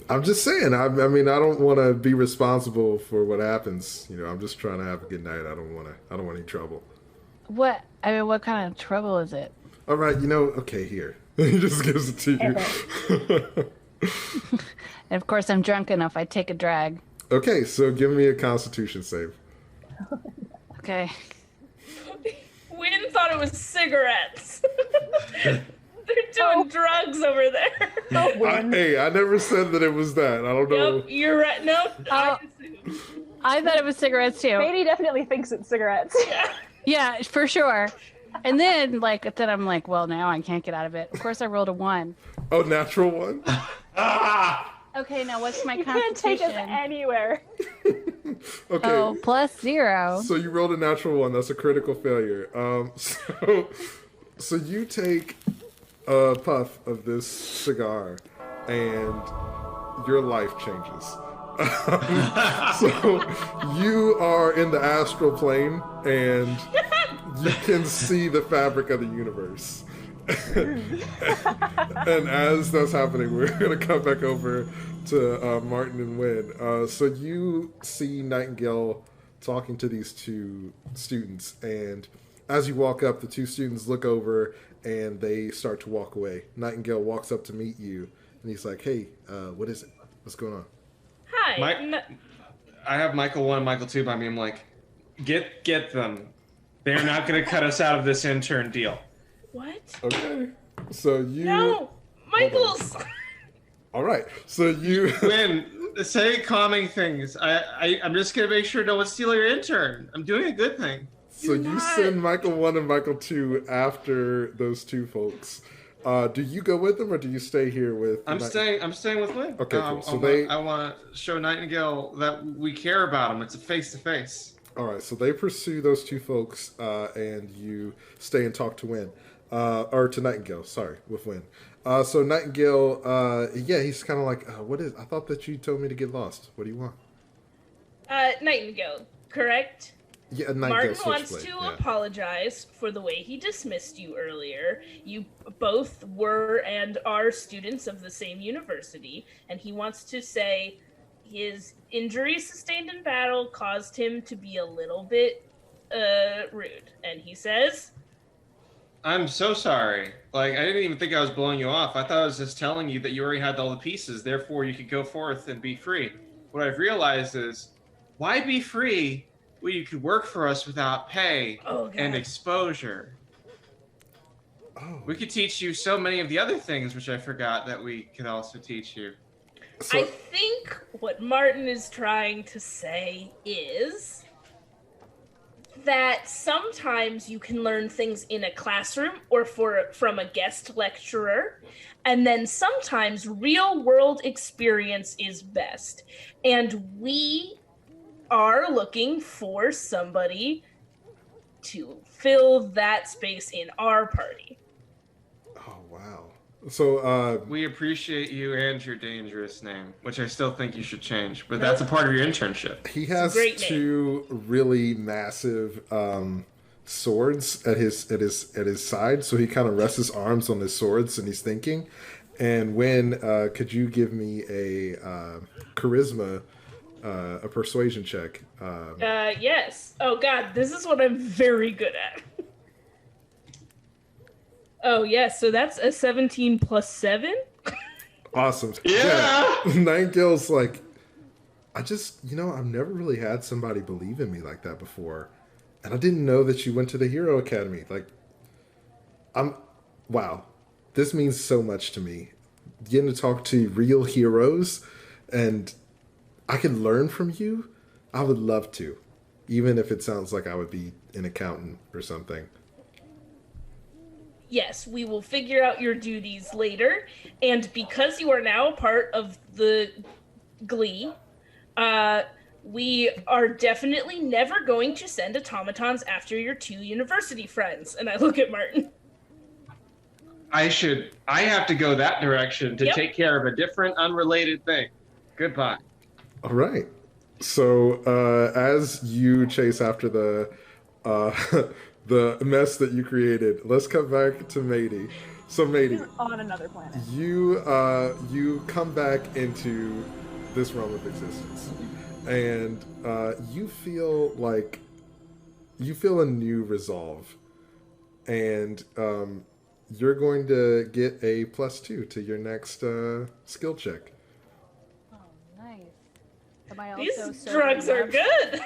I'm just saying. I mean, I don't want to be responsible for what happens. You know, I'm just trying to have a good night. I don't want any trouble. What? I mean, what kind of trouble is it? All right, you know. Okay, here. He just gives it to you. And of course, I'm drunk enough. I take a drag. Okay, so give me a Constitution save. Okay. Wynn thought it was cigarettes. They're doing drugs over there. Oh, Wynn. Hey, I never said that it was that. I don't know. Yep, you're right. No, I assume. I thought it was cigarettes too. Madie definitely thinks it's cigarettes. Yeah, for sure. And then, I'm like, well, now I can't get out of it. Of course, I rolled a 1. Oh, natural one. Okay, now what's my You can't take constitution? us anywhere. Okay. Oh, +0. So you rolled a natural one. That's a critical failure. So you take a puff of this cigar, and your life changes. So you are in the astral plane, and you can see the fabric of the universe. And as that's happening, we're gonna come back over to Martin and Wynn. So you see Nightingale talking to these two students, and as you walk up, the two students look over and they start to walk away. Nightingale walks up to meet you, and he's like, "Hey, what is it? What's going on?" Hi. I have Michael 1 and Michael 2 by me. I'm like, get them. They're not gonna cut us out of this intern deal. What? Okay. So you. No, Michael's. All right. So you. Win, say calming things. I'm just gonna make sure no one steal your intern. I'm doing a good thing. So you send Michael 1 and Michael 2 after those two folks. Do you go with them or do you stay here with? I'm staying with Win. Okay, cool. So I want to show Nightingale that we care about him. It's a face to face. All right. So they pursue those two folks, and you stay and talk to Wynn, or to Nightingale. Sorry, with Wynn. So Nightingale, yeah, he's kind of like, what is? I thought that you told me to get lost. What do you want? Nightingale, correct? Yeah, Nightingale Martin wants Switchblade, to yeah. apologize for the way he dismissed you earlier. You both were and are students of the same university, and he wants to say his injuries sustained in battle caused him to be a little bit rude. And he says, I'm so sorry. Like, I didn't even think I was blowing you off. I thought I was just telling you that you already had all the pieces, therefore you could go forth and be free. What I've realized is, why be free when you could work for us without pay Oh, God. and exposure? We could teach you so many of the other things, which I forgot that we could also teach you. So, I think what Martin is trying to say is that sometimes you can learn things in a classroom or from a guest lecturer, and then sometimes real world experience is best. And we are looking for somebody to fill that space in our party. oh wow. So We appreciate you and your dangerous name, which I still think you should change, but that's a part of your internship. he has great name. 2 really massive swords at his side, so he kind of rests his arms on his swords and he's thinking. And when could you give me a charisma, a persuasion check? Yes. Oh god, this is what I'm very good at. Oh yes, so that's a 17 plus 7. Awesome. Yeah. Nightingale's like, I've never really had somebody believe in me like that before. And I didn't know that you went to the Hero Academy. Like, wow. This means so much to me. Getting to talk to real heroes and I can learn from you. I would love to. Even if it sounds like I would be an accountant or something. Yes, we will figure out your duties later, and because you are now a part of the Glee, we are definitely never going to send automatons after your 2 university friends. And I look at Martin. I have to go that direction to Yep. take care of a different, unrelated thing. Goodbye. All right. So as you chase after the the mess that you created, let's come back to Madie. So Madie, He's on another planet. you come back into this realm of existence, and you feel a new resolve, and you're going to get a +2 to your next skill check. Oh, nice. Am I also These serving drugs are drugs? good.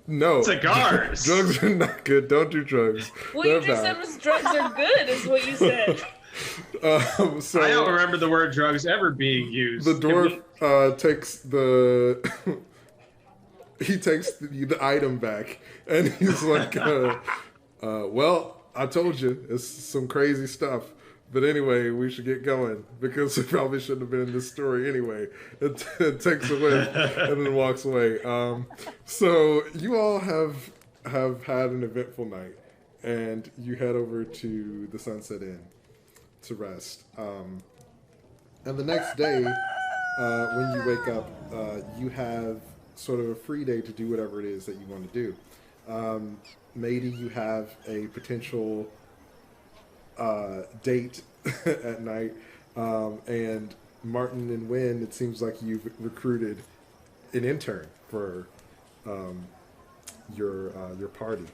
No, Cigars. drugs are not good. Don't do drugs. What you They're just bad. said was drugs are good, is what you said. So I don't remember the word drugs ever being used. the dwarf takes the he takes the item back, and he's like, well, I told you, it's some crazy stuff. But anyway, we should get going because we probably shouldn't have been in this story anyway. It takes a whiff and then walks away. So you all have had an eventful night, and you head over to the Sunset Inn to rest. And the next day, when you wake up, you have sort of a free day to do whatever it is that you want to do. Maybe you have a potential date at night, and Martin and Wynn, it seems like you've recruited an intern for your party.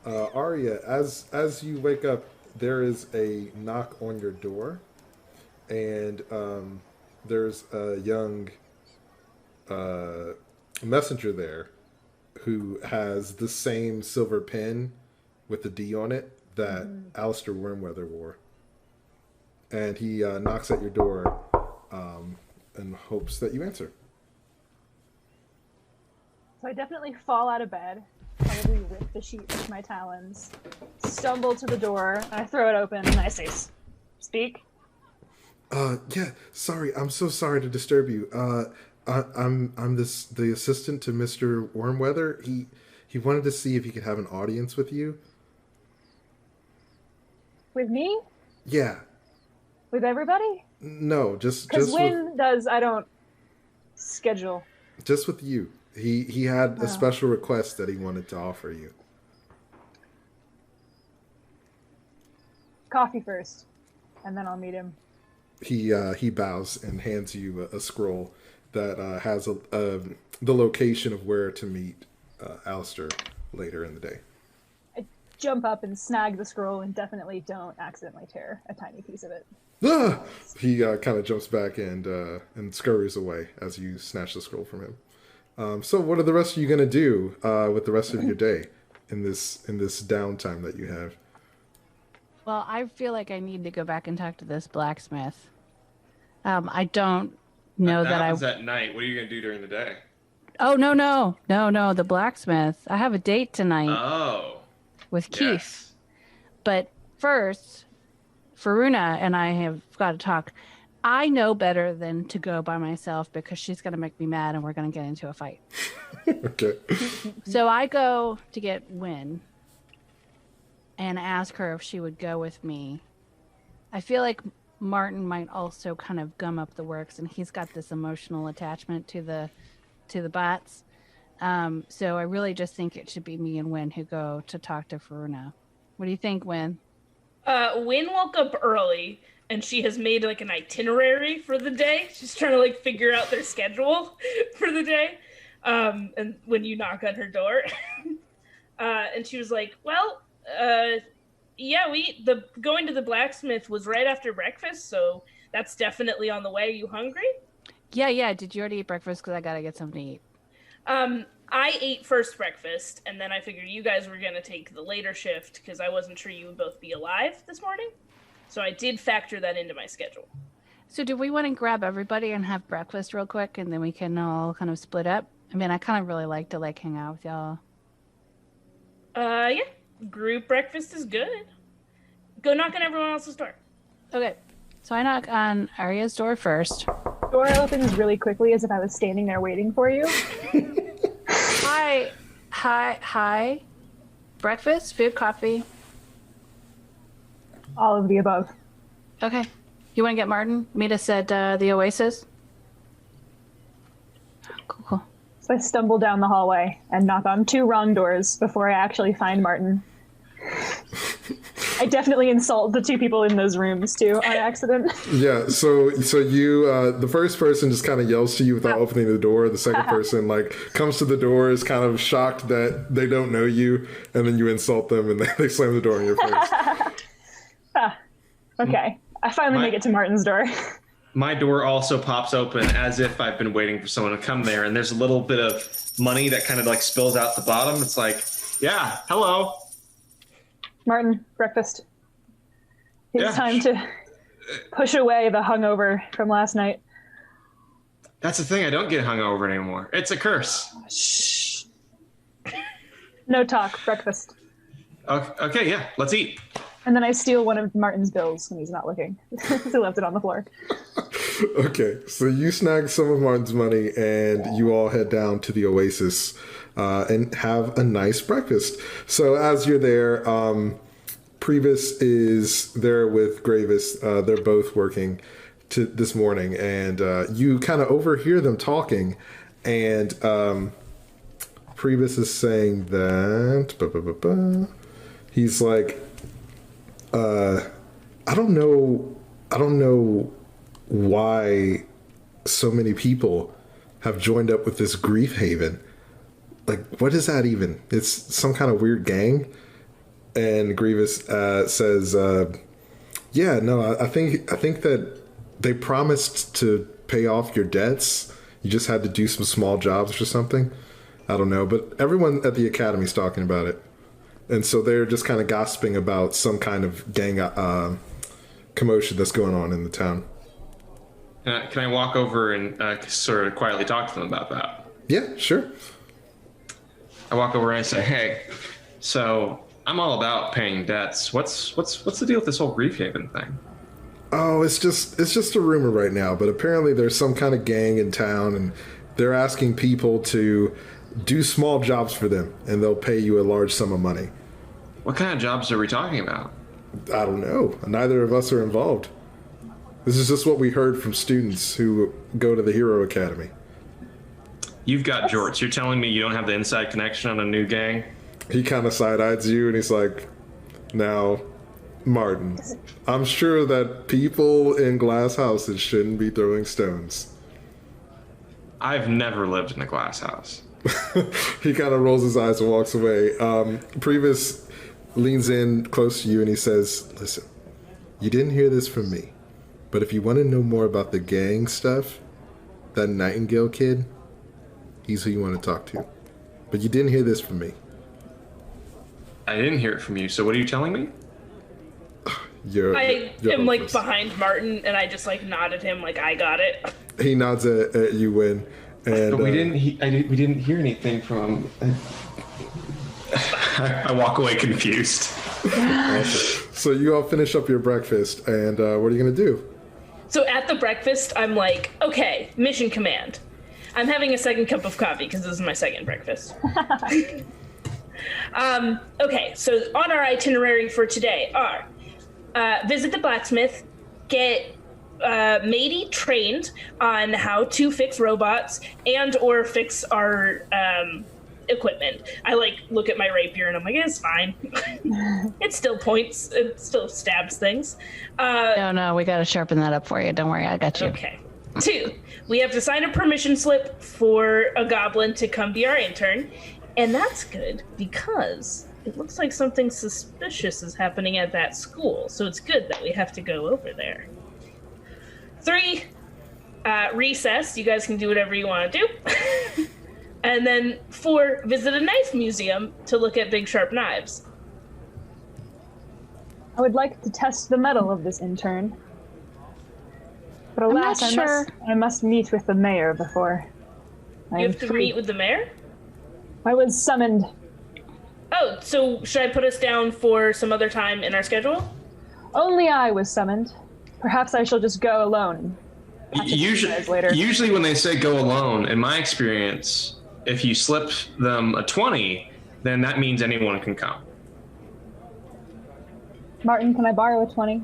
Aria, as you wake up, there is a knock on your door, and there's a young messenger there who has the same silver pen with the D on it that Alistair Wormweather wore. And he knocks at your door and hopes that you answer. So I definitely fall out of bed, probably rip the sheet with my talons, stumble to the door, and I throw it open, and I say, "Speak." Yeah, sorry, I'm so sorry to disturb you. I'm the assistant to Mr. Wormweather. He wanted to see if he could have an audience with you. With me? Yeah. With everybody? No, Because Wynn does, I don't schedule. just with you. He had a special request that he wanted to offer you. Coffee first, and then I'll meet him. He bows and hands you a scroll that has the location of where to meet Alistair later in the day. I jump up and snag the scroll and definitely don't accidentally tear a tiny piece of it. Ah! He kind of jumps back and scurries away as you snatch the scroll from him. So what are the rest of you going to do with the rest of your day in this downtime that you have? Well, I feel like I need to go back and talk to this blacksmith. I don't know that happens at night. What are you gonna do during the day? Oh, no, the blacksmith. I have a date tonight Oh, with Keith. yes. But first, Faruna and I have got to talk. I know better than to go by myself because she's going to make me mad and we're going to get into a fight. Okay. So I go to get Wynn and ask her if she would go with me. I feel like Martin might also kind of gum up the works, and he's got this emotional attachment to the bots. So I really just think it should be me and Wynn who go to talk to Faruna. What do you think, Wynn? Wynn woke up early, and she has made like an itinerary for the day. She's trying to like figure out their schedule for the day. And when you knock on her door, and she was like, "Well, yeah, going to the blacksmith was right after breakfast, so that's definitely on the way. Are you hungry?" Yeah. Did you already eat breakfast? Because I gotta get something to eat. I ate first breakfast, and then I figured you guys were going to take the later shift because I wasn't sure you would both be alive this morning. So I did factor that into my schedule. So do we want to grab everybody and have breakfast real quick, and then we can all kind of split up? I mean, I kind of really like to hang out with y'all. Yeah. Group breakfast is good. Go knock on everyone else's door. Okay. So I knock on Aria's door first. Door opens really quickly as if I was standing there waiting for you. Hi. Breakfast, food, coffee. All of the above. Okay. You want to get Martin? Meet us at the Oasis? Cool. So I stumble down the hallway and knock on 2 wrong doors before I actually find Martin. I definitely insult the 2 people in those rooms too on accident. Yeah, so you the first person just kind of yells to you without opening the door. The second person like comes to the door, is kind of shocked that they don't know you, and then you insult them and they slam the door in your face. Okay. I finally make it to Martin's door. My door also pops open as if I've been waiting for someone to come there, and there's a little bit of money that kind of like spills out the bottom. It's like, yeah, hello. Martin, breakfast. It's time to push away the hungover from last night. That's the thing, I don't get hungover anymore. It's a curse. Shh. No talk, breakfast. Okay, yeah, let's eat. And then I steal one of Martin's bills when he's not looking. He left it on the floor. Okay, so you snag some of Martin's money and you all head down to the Oasis and have a nice breakfast. So as you're there, Priebus is there with Gravis. They're both working this morning, and you kind of overhear them talking, and Priebus is saying that he's like, I don't know why so many people have joined up with this grief haven. Like, what is that even? It's some kind of weird gang. And Grievous says, yeah, no, I think that they promised to pay off your debts. You just had to do some small jobs or something. I don't know, but everyone at the academy's talking about it. And so they're just kind of gossiping about some kind of gang commotion that's going on in the town. Can I walk over and sort of quietly talk to them about that? Yeah, sure. I walk over and I say, hey, so I'm all about paying debts. What's the deal with this whole Grief Haven thing? Oh, it's just a rumor right now, but apparently there's some kind of gang in town, and they're asking people to do small jobs for them, and they'll pay you a large sum of money. What kind of jobs are we talking about? I don't know. Neither of us are involved. This is just what we heard from students who go to the Hero Academy. You've got jorts. You're telling me you don't have the inside connection on a new gang? He kind of side-eyes you, and he's like, now, Martin, I'm sure that people in glass houses shouldn't be throwing stones. I've never lived in a glass house. He kind of rolls his eyes and walks away. Priebus leans in close to you and he says, listen, you didn't hear this from me, but if you want to know more about the gang stuff, that Nightingale kid, he's who you want to talk to. But you didn't hear this from me. I didn't hear it from you, so what are you telling me? I your am like hopeless. behind Martin, and I just like nod at him, like I got it. He nods at you, Win, and But we didn't hear anything from him. I walk away confused. So you all finish up your breakfast, and what are you gonna do? So at the breakfast, I'm like, okay, mission command. I'm having a second cup of coffee because this is my second breakfast. Okay, so on our itinerary for today are visit the blacksmith, get Madie trained on how to fix robots and or fix our equipment. I like look at my rapier and I'm like, it's fine. It still points, it still stabs things. No, we gotta sharpen that up for you. Don't worry, I got you. Okay. 2, we have to sign a permission slip for a goblin to come be our intern. And that's good because it looks like something suspicious is happening at that school. So it's good that we have to go over there. 3, recess. You guys can do whatever you want to do. And then 4, visit a knife museum to look at big sharp knives. I would like to test the mettle of this intern. But not alas, sure. I must meet with the mayor before. You have to meet with the mayor? I was summoned. Oh, so should I put us down for some other time in our schedule? Only I was summoned. Perhaps I shall just go alone. Usually when they say go alone, in my experience, if you slip them a 20, then that means anyone can come. Martin, can I borrow a 20?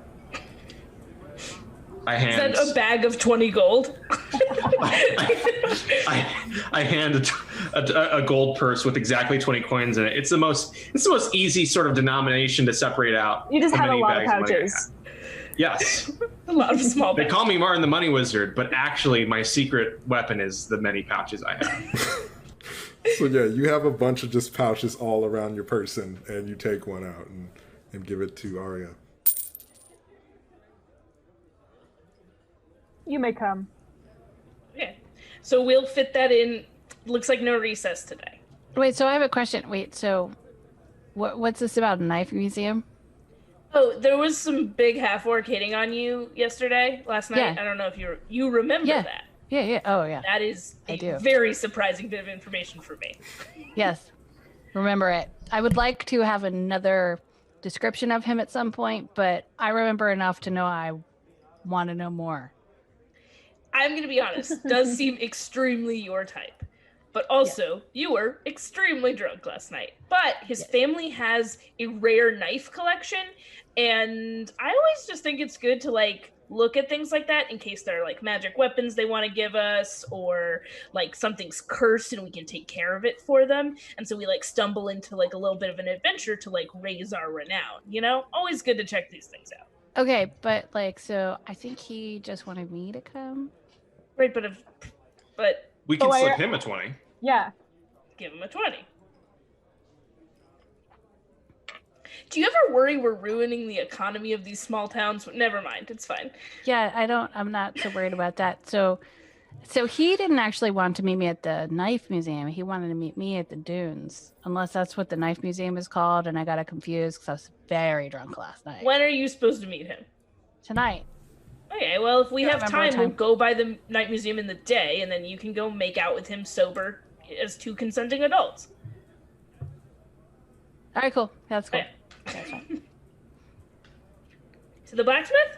I Is hand that a bag of 20 gold? I hand a gold purse with exactly 20 coins in it. It's the most easy sort of denomination to separate out. You just how have a many lot of bags money I pouches. have. Yes. A lot of small They bags. call me Martin the Money Wizard, but actually my secret weapon is the many pouches I have. So yeah, you have a bunch of just pouches all around your person, and you take one out and give it to Aria. You may come. Okay. So we'll fit that in. Looks like no recess today. Wait, so I have a question. Wait, so what's this about, a knife museum? Oh, there was some big half-orc hitting on you last night. Yeah. I don't know if you remember that. Yeah. Oh, yeah. That is I a do. very surprising bit of information for me. Yes. Remember it. I would like to have another description of him at some point, but I remember enough to know I want to know more. I'm going to be honest, does seem extremely your type. But also, you were extremely drunk last night. But his family has a rare knife collection, and I always just think it's good to, like, look at things like that in case they're, like, magic weapons they want to give us, or, like, something's cursed and we can take care of it for them. And so we, like, stumble into, like, a little bit of an adventure to, like, raise our renown, you know? Always good to check these things out. Okay, but, like, so I think he just wanted me to come. Right, but We can Oh, slip him a 20. Yeah. give him a 20. Do you ever worry we're ruining the economy of these small towns? Never mind, it's fine. Yeah, I'm not so worried about that. So he didn't actually want to meet me at the knife museum. He wanted to meet me at the dunes, unless that's what the knife museum is called. And I got confused because I was very drunk last night. When are you supposed to meet him? Tonight. Okay, well, if we have remember what time, we'll time. go by the night museum in the day, and then you can go make out with him sober as 2 consenting adults. All right, cool. That's cool. Okay. That's fine. To the blacksmith?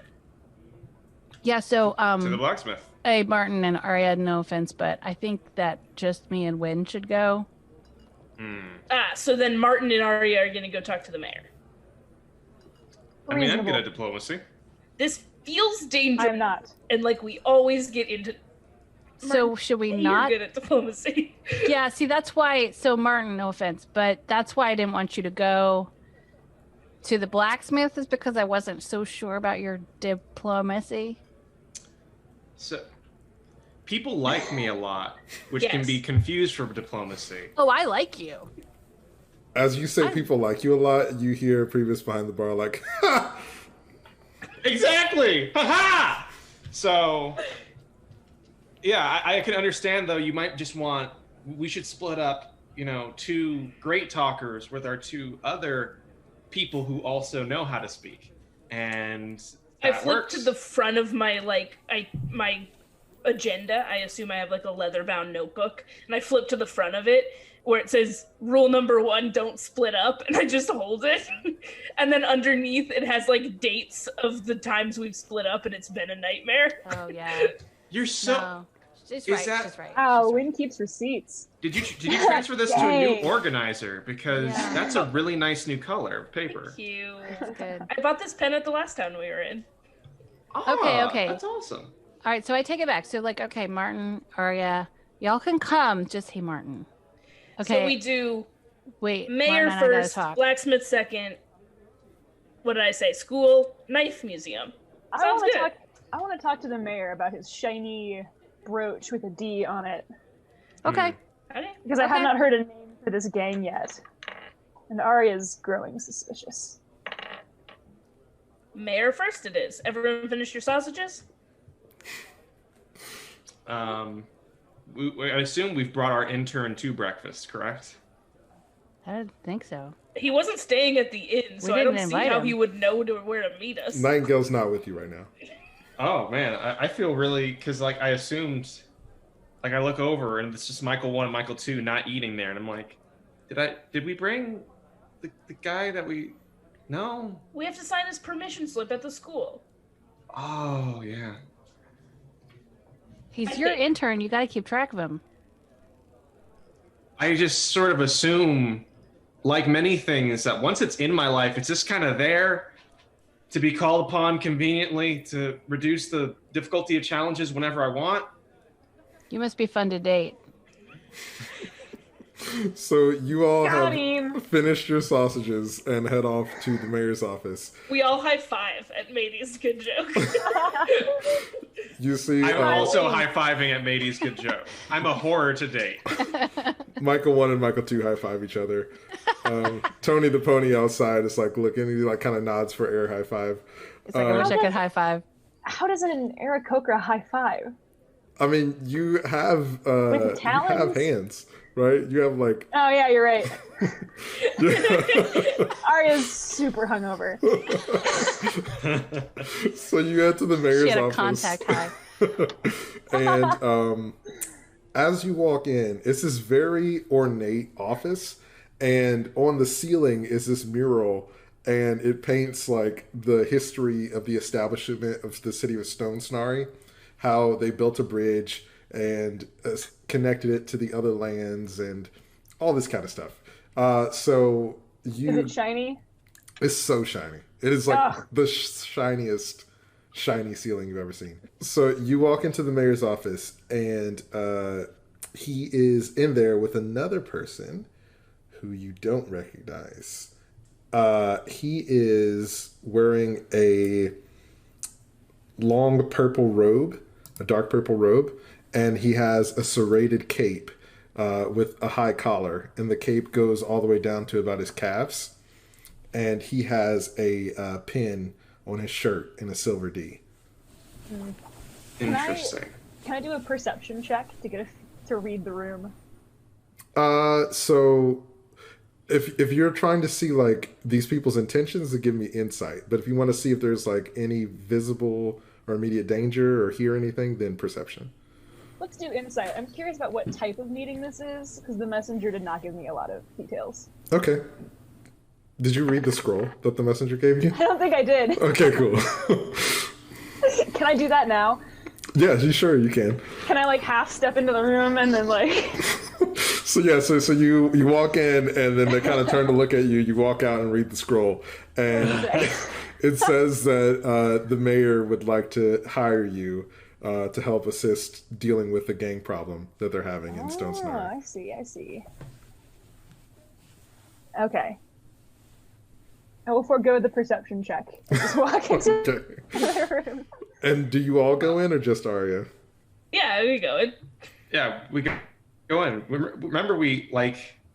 Yeah, so To the blacksmith. hey, Martin and Aria, no offense, but I think that just me and Wynn should go. So then Martin and Aria are going to go talk to the mayor. I mean, I'm Reasonable. good at diplomacy. This feels dangerous. I'm not. And, like, we always get into... So should we You're not? good at diplomacy. Yeah, see, that's why. So, Martin, no offense, but that's why I didn't want you to go to the blacksmith, is because I wasn't so sure about your diplomacy. So, people like me a lot, which can Yes. be confused for diplomacy. Oh, I like you. As you say people like you a lot, you hear previous behind the bar like, ha! Exactly! Ha-ha! So, yeah, I can understand, though, you might just want... We should split up, 2 great talkers with our 2 other people who also know how to speak. and I that flipped works. to the front of my my agenda. I assume I have like a leather-bound notebook, and I flip to the front of it where it says rule number 1, don't split up, and I just hold it. And then underneath it has like dates of the times we've split up, and it's been a nightmare. Oh yeah. You're so. No. She's Is right. that- She's right. Oh, Win keeps receipts. Did you transfer this to a new Dang. organizer? Because Yeah. that's a really nice new color of paper. Thank you. Good. I bought this pen at the last town we were in. Okay. That's awesome. All right, so I take it back. So like, okay, Martin, Aria, y'all can come. Just hey, Martin. Okay. So we do wait. mayor Martin and I gotta first, talk. blacksmith second. What did I say? School, knife museum. Sounds good. I want to talk to the mayor about his shiny brooch with a D on it, Okay. Okay. because I have Okay. not heard a name for this gang yet, and Aria's growing suspicious. Mayor first it is. Everyone finish your sausages? I assume we've brought our intern to breakfast, correct? I don't think so. He wasn't staying at the inn, so I didn't don't see invite how him. he would know where to meet us. Nightingale's not with you right now. Oh man, I feel really because like I assumed, like I look over and it's just Michael 1 and Michael 2 not eating there, and I'm like, did we bring the guy that we? No. We have to sign his permission slip at the school. Oh yeah. He's your intern. You got to keep track of him. I just sort of assume, like many things, that once it's in my life, it's just kind of there to be called upon conveniently to reduce the difficulty of challenges whenever I want. You must be fun to date. So you all Got have him. finished your sausages and head off to the mayor's office. We all high five at Madie's good joke. You see I'm also high-fiving at Madie's good joke. I'm a horror to date. Michael 1 and Michael 2 high five each other. Tony the pony outside is like looking, he like kind of nods for air high five. It's like I wish I could high five. How does an Aarakocra high five? I mean, you have hands, right? You have like Oh yeah, you're right. Arya's super hungover. so you head to the mayor's She had a office. contact high. And as you walk in, it's this very ornate office, and on the ceiling is this mural, and it paints like the history of the establishment of the city of Stone Snary, how they built a bridge and connected it to the other lands and all this kind of stuff. So Is it shiny? it's so shiny. It is like Ugh. the shiniest shiny ceiling you've ever seen. So you walk into the mayor's office, and he is in there with another person who you don't recognize. He is wearing a long purple robe, a dark purple robe, and he has a serrated cape with a high collar, and the cape goes all the way down to about his calves. And he has a pin on his shirt in a silver D. Interesting. Can I do a perception check to read the room? So if you're trying to see like these people's intentions, to give me insight. But if you want to see if there's like any visible or immediate danger or hear anything, then perception. Let's do insight. I'm curious about what type of meeting this is, because the messenger did not give me a lot of details. Okay. Did you read the scroll that the messenger gave you? I don't think I did. Okay, cool. Can I do that now? Yeah, sure you can. Can I like half step into the room and then like So you walk in, and then they kind of turn to look at you. You walk out and read the scroll, and it says that the mayor would like to hire you to help assist dealing with the gang problem that they're having in Stone Snary. I see. Okay. I will forego the perception check. Just walk into Okay. the room. And do you all go in or just Aria? Yeah, there you go. Yeah, we can go in. Remember,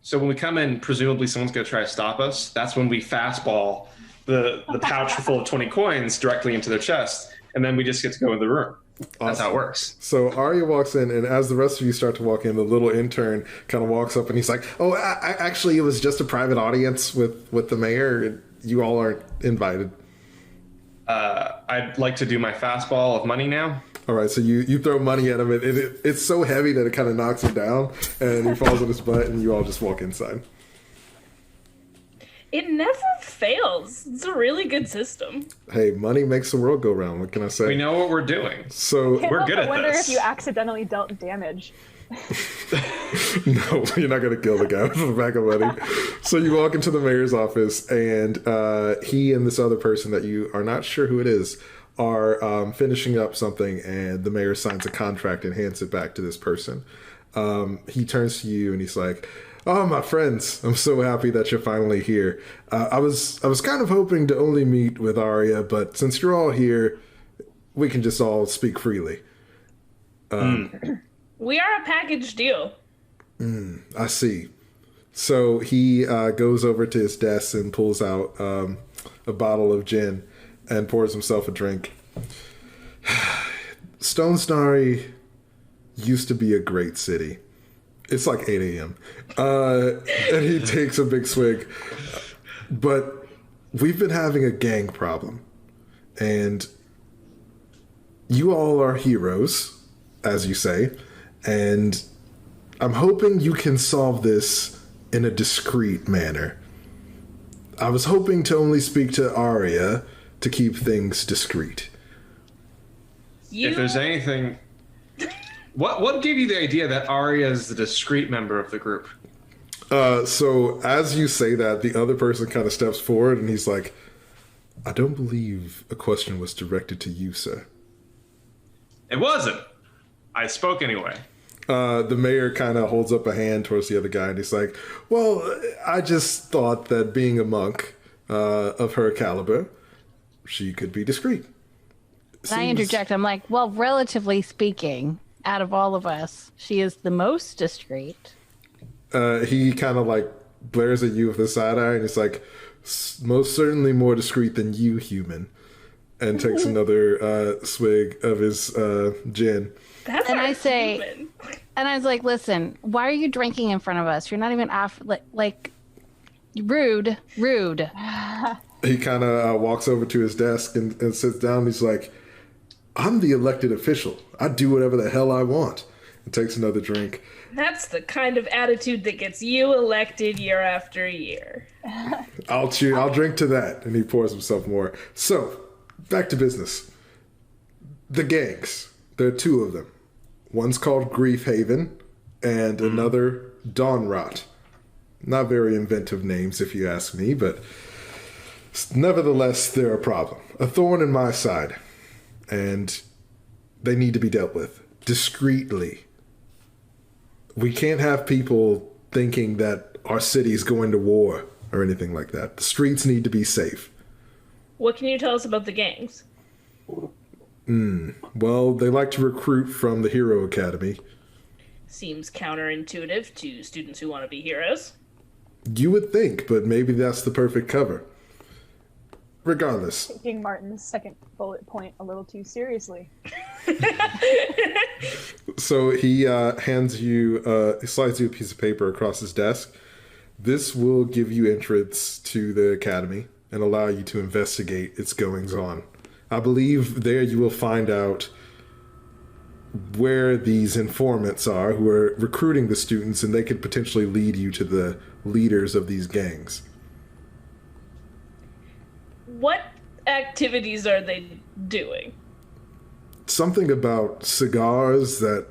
so when we come in, presumably someone's going to try to stop us. That's when we fastball the pouch full of 20 coins directly into their chest, and then we just get to go in the room. That's how it works. So Aria walks in, and as the rest of you start to walk in, the little intern kind of walks up, and he's like, "Oh, actually, it was just a private audience with the mayor. And you all aren't invited." I'd like to do my fastball of money now. All right, so you throw money at him, and it's so heavy that it kind of knocks him down, and he falls on his butt, and you all just walk inside. It never fails. It's a really good system. Hey, money makes the world go round. What can I say? We know what we're doing. So We're good at I wonder this. if you accidentally dealt damage. no, you're not gonna kill the guy with the bag of money. So you walk into the mayor's office, and he and this other person that you are not sure who it is are finishing up something, and the mayor signs a contract and hands it back to this person. He turns to you and he's like, "Oh, my friends, I'm so happy that you're finally here. I was kind of hoping to only meet with Aria, but since you're all here, we can just all speak freely." We are a package deal. I see. So he goes over to his desk and pulls out a bottle of gin and pours himself a drink. Stone Snary used to be a great city. It's like 8 a.m. And he takes a big swig. But we've been having a gang problem. And you all are heroes, as you say. And I'm hoping you can solve this in a discreet manner. I was hoping to only speak to Aria to keep things discreet. If there's anything... What gave you the idea that Aria is the discreet member of the group? So as you say that, the other person kind of steps forward and he's like, "I don't believe a question was directed to you, sir." It wasn't. I spoke anyway. The mayor kind of holds up a hand towards the other guy and he's like, "Well, I just thought that being a monk of her caliber, she could be discreet." And I interject. I'm like, well, relatively speaking, out of all of us, she is the most discreet. He kind of like blares at you with a side eye and he's like, "Most certainly more discreet than you, human," and takes another swig of his gin. That's And our I say, human. and I was like, listen, why are you drinking in front of us? You're not even like rude. He kind of walks over to his desk and sits down. He's like, "I'm the elected official. I do whatever the hell I want." And takes another drink. That's the kind of attitude that gets you elected year after year. I'll drink to that. And he pours himself more. So, back to business. The gangs. There are two of them. One's called Grief Haven, and another Dawn Rot. Not very inventive names, if you ask me, but nevertheless, they're a problem. A thorn in my side. And they need to be dealt with discreetly. We can't have people thinking that our city's going to war or anything like that. The streets need to be safe. What can you tell us about the gangs? Well, they like to recruit from the Hero Academy. Seems counterintuitive to students who want to be heroes. You would think, but maybe that's the perfect cover. Regardless. Taking Martin's second bullet point a little too seriously. So he hands you, he slides you a piece of paper across his desk. This will give you entrance to the academy and allow you to investigate its goings on. I believe there you will find out where these informants are who are recruiting the students, and they could potentially lead you to the leaders of these gangs. What activities are they doing? Something about cigars that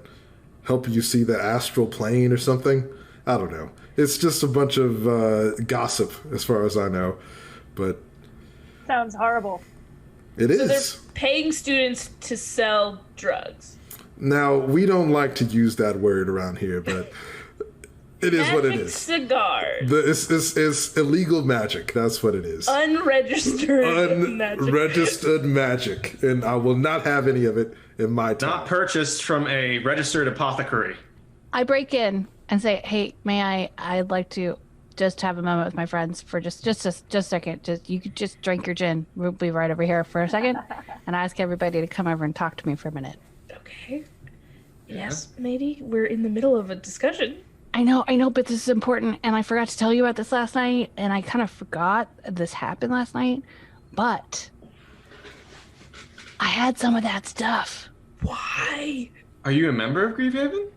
help you see the astral plane or something. I don't know. It's just a bunch of gossip as far as I know. But Sounds horrible. it So is. they're paying students to sell drugs. Now, we don't like to use that word around here, but it is what it Magic is. cigars. It's illegal magic. That's what it is. Unregistered magic. Unregistered magic. And I will not have any of it in my time. Not purchased from a registered apothecary. I break in and say, hey, I'd like to just have a moment with my friends for just a second. You could just drink your gin. We'll be right over here for a second. And I ask everybody to come over and talk to me for a minute. Okay. Yes, Madie, we're in the middle of a discussion. I know, but this is important, and I forgot to tell you about this last night, and I kind of forgot this happened last night, but I had some of that stuff. Why? Are you a member of Griefhaven?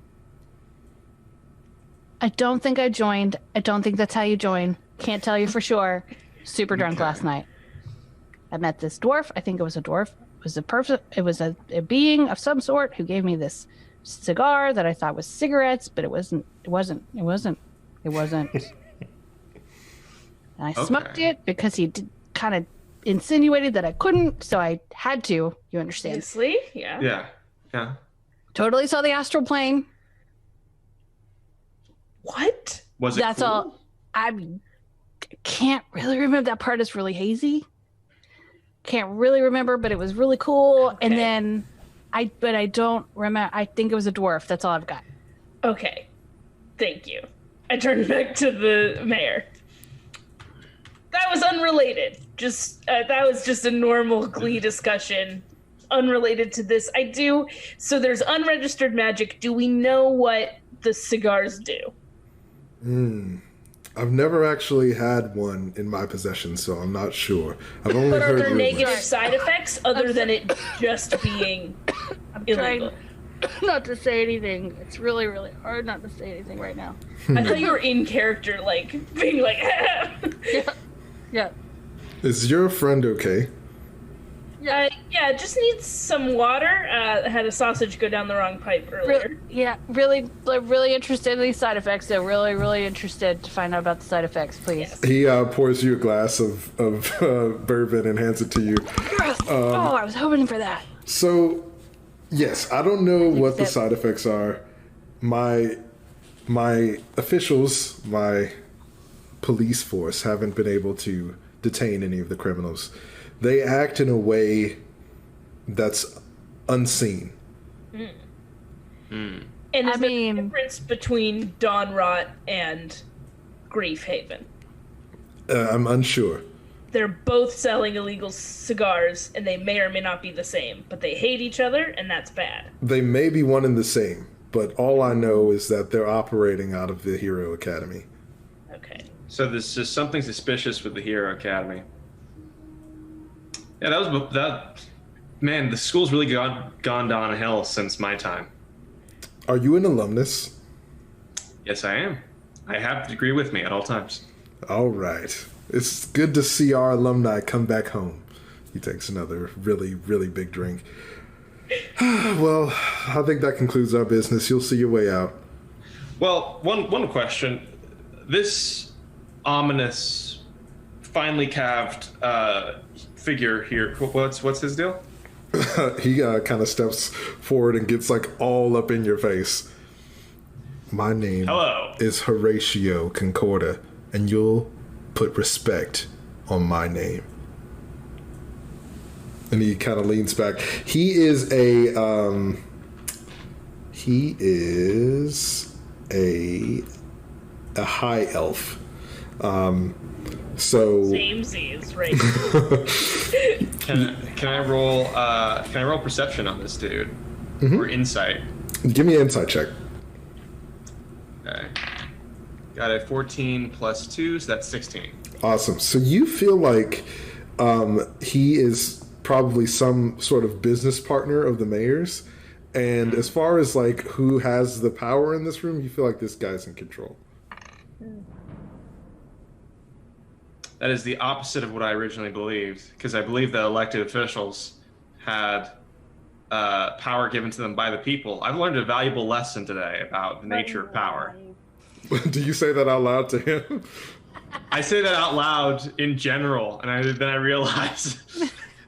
I don't think I joined. I don't think that's how you join. Can't tell you for sure. Super drunk last night. I met this dwarf. I think it was a dwarf. It was a being of some sort who gave me this cigar that I thought was cigarettes, but it wasn't. And I smoked it because he kind of insinuated that I couldn't, so I had to. You understand? Obviously, yeah. Yeah. Totally saw the astral plane. What? Was it That's cool? all. I can't really remember. That part is really hazy. Can't really remember, but it was really cool. Okay. And then I don't remember. I think it was a dwarf. That's all I've got. Okay. Thank you. I turned back to the mayor. That was unrelated. That was just a normal Glee discussion, unrelated to this. So there's unregistered magic. Do we know what the cigars do? I've never actually had one in my possession, so I'm not sure. I've only But are heard there rumors. negative side effects other than it just being illegal? Not to say anything. It's really, really hard not to say anything right now. I thought you were in character, being like, Yeah. Is your friend okay? yeah, just needs some water. Had a sausage go down the wrong pipe earlier. Really interested in these side effects. So really interested to find out about the side effects, please. Yes. He pours you a glass of bourbon and hands it to you. I was hoping for that. So, yes, I don't know what the side effects are. My officials, my police force, haven't been able to detain any of the criminals. They act in a way that's unseen. And is there a difference between Dawn Rot and Grief Haven? I'm unsure. They're both selling illegal cigars, and they may or may not be the same, but they hate each other, and that's bad. They may be one and the same, but all I know is that they're operating out of the Hero Academy. Okay. So there's just something suspicious with the Hero Academy. Yeah, that. Man, the school's really gone downhill since my time. Are you an alumnus? Yes, I am. I have a degree with me at all times. All right. It's good to see our alumni come back home. He takes another really, really big drink. Well, I think that concludes our business. You'll see your way out. Well, one question. This ominous, finely calved figure here, what's his deal? He kind of steps forward and gets all up in your face. My name is Horatio Concorda, and you'll put respect on my name. And he kind of leans back. He is a high elf. So Samesies, right? Can I roll perception on this dude? Or insight? Give me an insight check. Okay. Got a 14 plus 2, so that's 16. Awesome. So you feel like he is probably some sort of business partner of the mayor's. And as far as who has the power in this room, you feel like this guy's in control. That is the opposite of what I originally believed, because I believed that elected officials had power given to them by the people. I've learned a valuable lesson today about the nature of power. Do you say that out loud to him? I say that out loud in general, and then I realized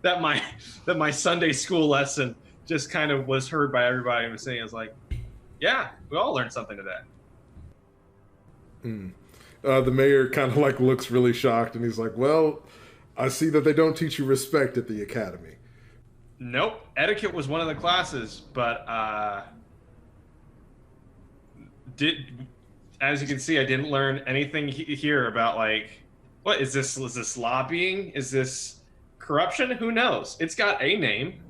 that my Sunday school lesson just kind of was heard by everybody and was saying, I was like, yeah, we all learned something today. The mayor kind of looks really shocked, and he's like, well, I see that they don't teach you respect at the academy. Nope. Etiquette was one of the classes, but as you can see, I didn't learn anything here about what is this? Is this lobbying? Is this corruption? Who knows? It's got a name.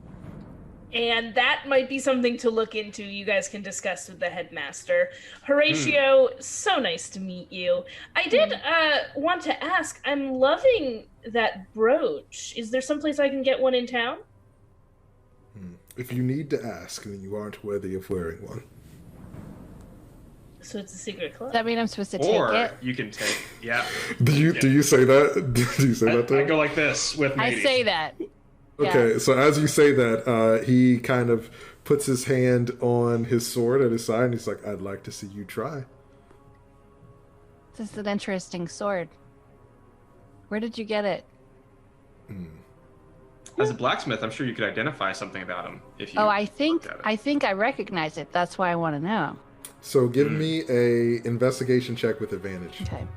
And that might be something to look into. You guys can discuss with the headmaster. Horatio, so nice to meet you. I did want to ask, I'm loving that brooch. Is there someplace I can get one in town? If you need to ask, then you aren't worthy of wearing one. So it's a secret club. Does that mean I'm supposed to take Or it? you can take. Yeah. Do you say that? Do you say that to I him? go like this with I Madie. say that. Okay, Yeah. so as you say that, he kind of puts his hand on his sword at his side, and he's like, "I'd like to see you try." This is an interesting sword. Where did you get it? As a blacksmith, I'm sure you could identify something about him if you. Oh, I looked at it. think I recognize it. That's why I want to know. So give me a investigation check with advantage. Okay.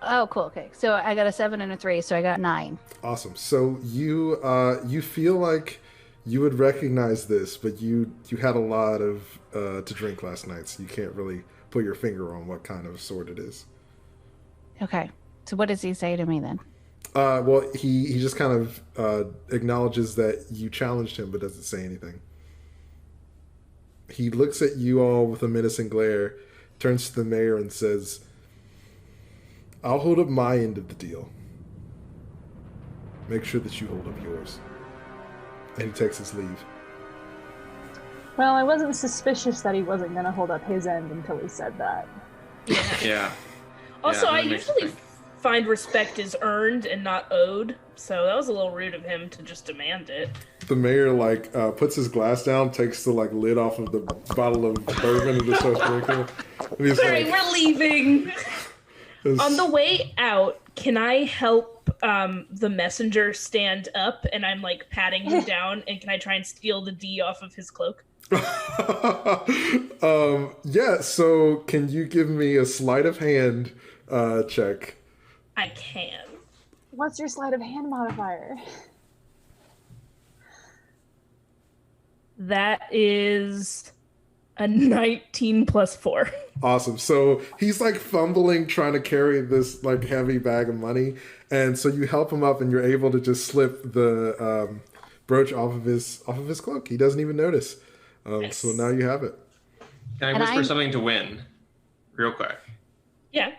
Oh, cool. Okay, so I got a 7 and a 3, so I got 9. Awesome. So you feel like you would recognize this, but you had a lot of to drink last night, so you can't really put your finger on what kind of sword it is. Okay. So what does he say to me then? Well, he just kind of acknowledges that you challenged him, but doesn't say anything. He looks at you all with a menacing glare, turns to the mayor and says, "I'll hold up my end of the deal. Make sure that you hold up yours." And he takes his leave. Well, I wasn't suspicious that he wasn't going to hold up his end until he said that. Yeah. Also, Yeah, I that makes usually sense. find respect is earned and not owed, so that was a little rude of him to just demand it. The mayor puts his glass down, takes the lid off of the bottle of bourbon, and just starts drinking. And he's Alright, we're leaving. "This- On the way out, can I help the messenger stand up? And I'm patting him down, and can I try and steal the D off of his cloak? Yeah. So can you give me a sleight of hand check? I can. What's your sleight of hand modifier? That is a 19 plus 4. Awesome. So he's fumbling, trying to carry this heavy bag of money, and so you help him up, and you're able to just slip the brooch off of his cloak. He doesn't even notice. So now you have it. Can I And whisper I'm- something to Win, real quick? Yeah.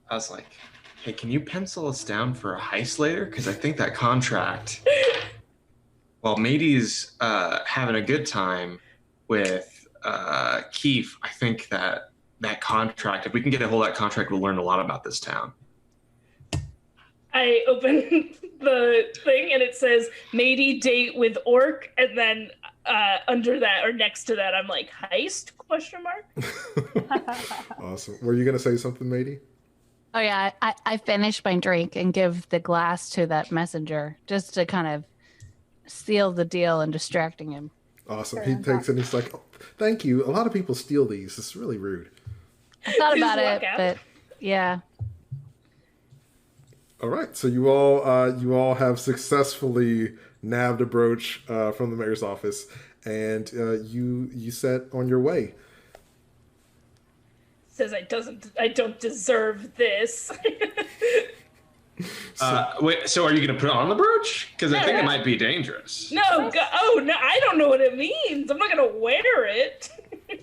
I was like, "Hey, can you pencil us down for a heist later? Because I think that contract." While Madie's having a good time with Keith, I think that contract, if we can get a hold of that contract, we'll learn a lot about this town. I open the thing and it says Madie date with orc, and then under that or next to that I'm like, heist question mark. Awesome. Were you gonna say something, Madie? Oh yeah, I finished my drink and give the glass to that messenger just to kind of seal the deal and distracting him. Awesome. He takes it and he's like, "Oh, thank you. A lot of people steal these. It's really rude." I thought You about just it, walk out? but yeah. All right. So you all have successfully nabbed a brooch from the mayor's office, and you set on your way. Says I don't deserve this. Wait, so are you going to put on the brooch? Because I think it might be dangerous. No, I don't know what it means. I'm not gonna wear it.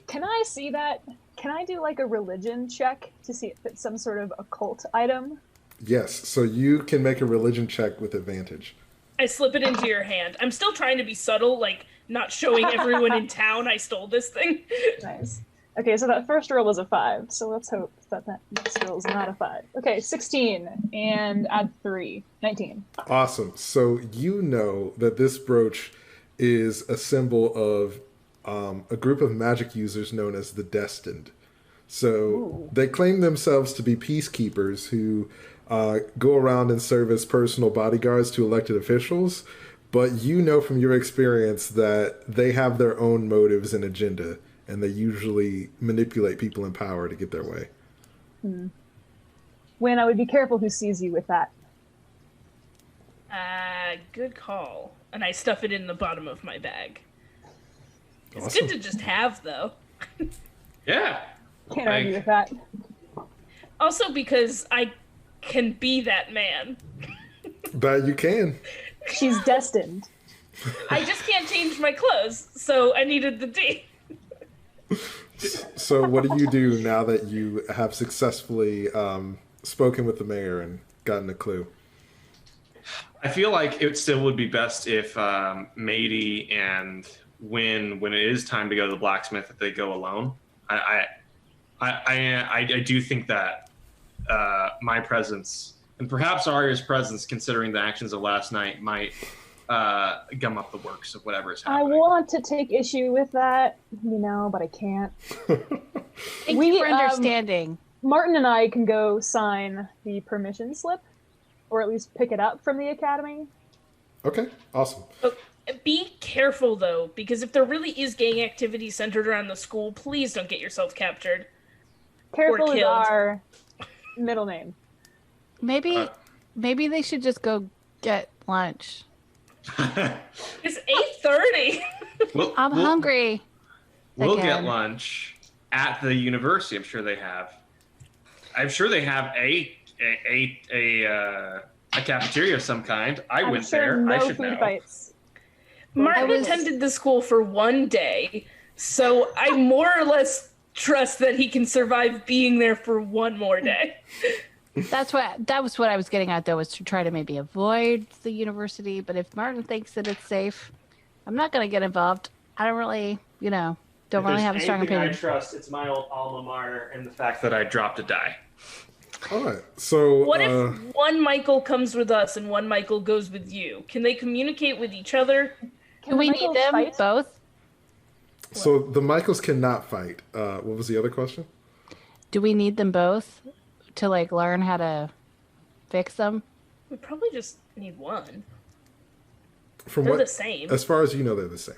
Can I see that? Can I do a religion check to see if it's some sort of occult item? Yes. So you can make a religion check with advantage. I slip it into your hand. I'm still trying to be subtle, not showing everyone in town I stole this thing. Nice. Okay, so that first roll was a 5, so let's hope that next roll is not a 5. Okay, 16, and add 3, 19. Awesome. So you know that this brooch is a symbol of a group of magic users known as the Destined. So they claim themselves to be peacekeepers who go around and serve as personal bodyguards to elected officials, but you know from your experience that they have their own motives and agenda, and they usually manipulate people in power to get their way. Win, I would be careful who sees you with that. Good call. And I stuff it in the bottom of my bag. It's Awesome. good to just have, though. Yeah. Can't argue with that. Also because I can be that man. That you can. She's destined. I just can't change my clothes, so I needed the D. So what do you do now that you have successfully spoken with the mayor and gotten a clue? I feel like it still would be best if Madie and when it is time to go to the blacksmith, if they go alone. I do think that my presence and perhaps Aria's presence, considering the actions of last night, might gum up the works of whatever is I happening. want to take issue with that, but I can't. Thank you for understanding. Martin and I can go sign the permission slip, or at least pick it up from the academy. Okay, awesome. Be careful, though, because if there really is gang activity centered around the school, please don't get yourself captured. Careful Or is killed. our middle name. Maybe they should just go get lunch. It's 8:30. I'm hungry. We'll again. get lunch at the university. I'm sure they have a cafeteria of some kind. I'm went sure there. no I should food know. fights. Martin attended the school for one day, so I more or less trust that he can survive being there for one more day. That was what I was getting at, though, was to try to maybe avoid the university. But if Martin thinks that it's safe, I'm not going to get involved. I don't really, don't really have a strong opinion. I trust it's my old alma mater and the fact that I dropped a die. All right, so What if one Michael comes with us and one Michael goes with you? Can they communicate with each other? Do we need Michaels them fight? both? so the Michaels cannot fight. What was the other question? Do we need them both to learn how to fix them? We probably just need one. From They're what? the same. As far as you know, they're the same.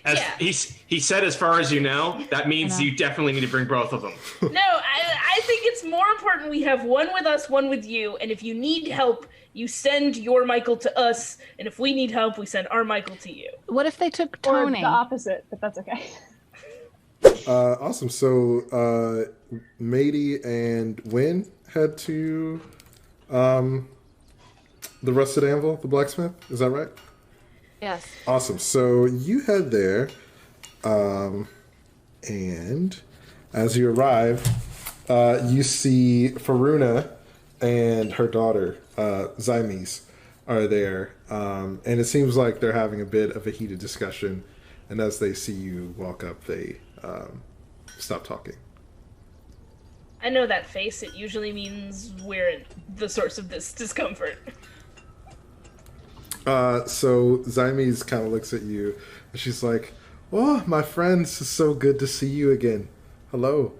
Yeah. He said, as far as you know, that means you definitely need to bring both of them. No, I think it's more important we have one with us, one with you, and if you need help, you send your Michael to us, and if we need help, we send our Michael to you. What if they took Or Tony? the opposite, but that's okay. Awesome. So Madie and Wynn head to the Rusted Anvil, the blacksmith. Is that right? Yes. Awesome. So you head there, and as you arrive, you see Faruna and her daughter, Zymes, are there. And it seems like they're having a bit of a heated discussion. And as they see you walk up, they stop talking. I know that face. It usually means we're the source of this discomfort. So Zymes kind of looks at you, and she's like, "Oh, my friends, it's so good to see you again. Hello."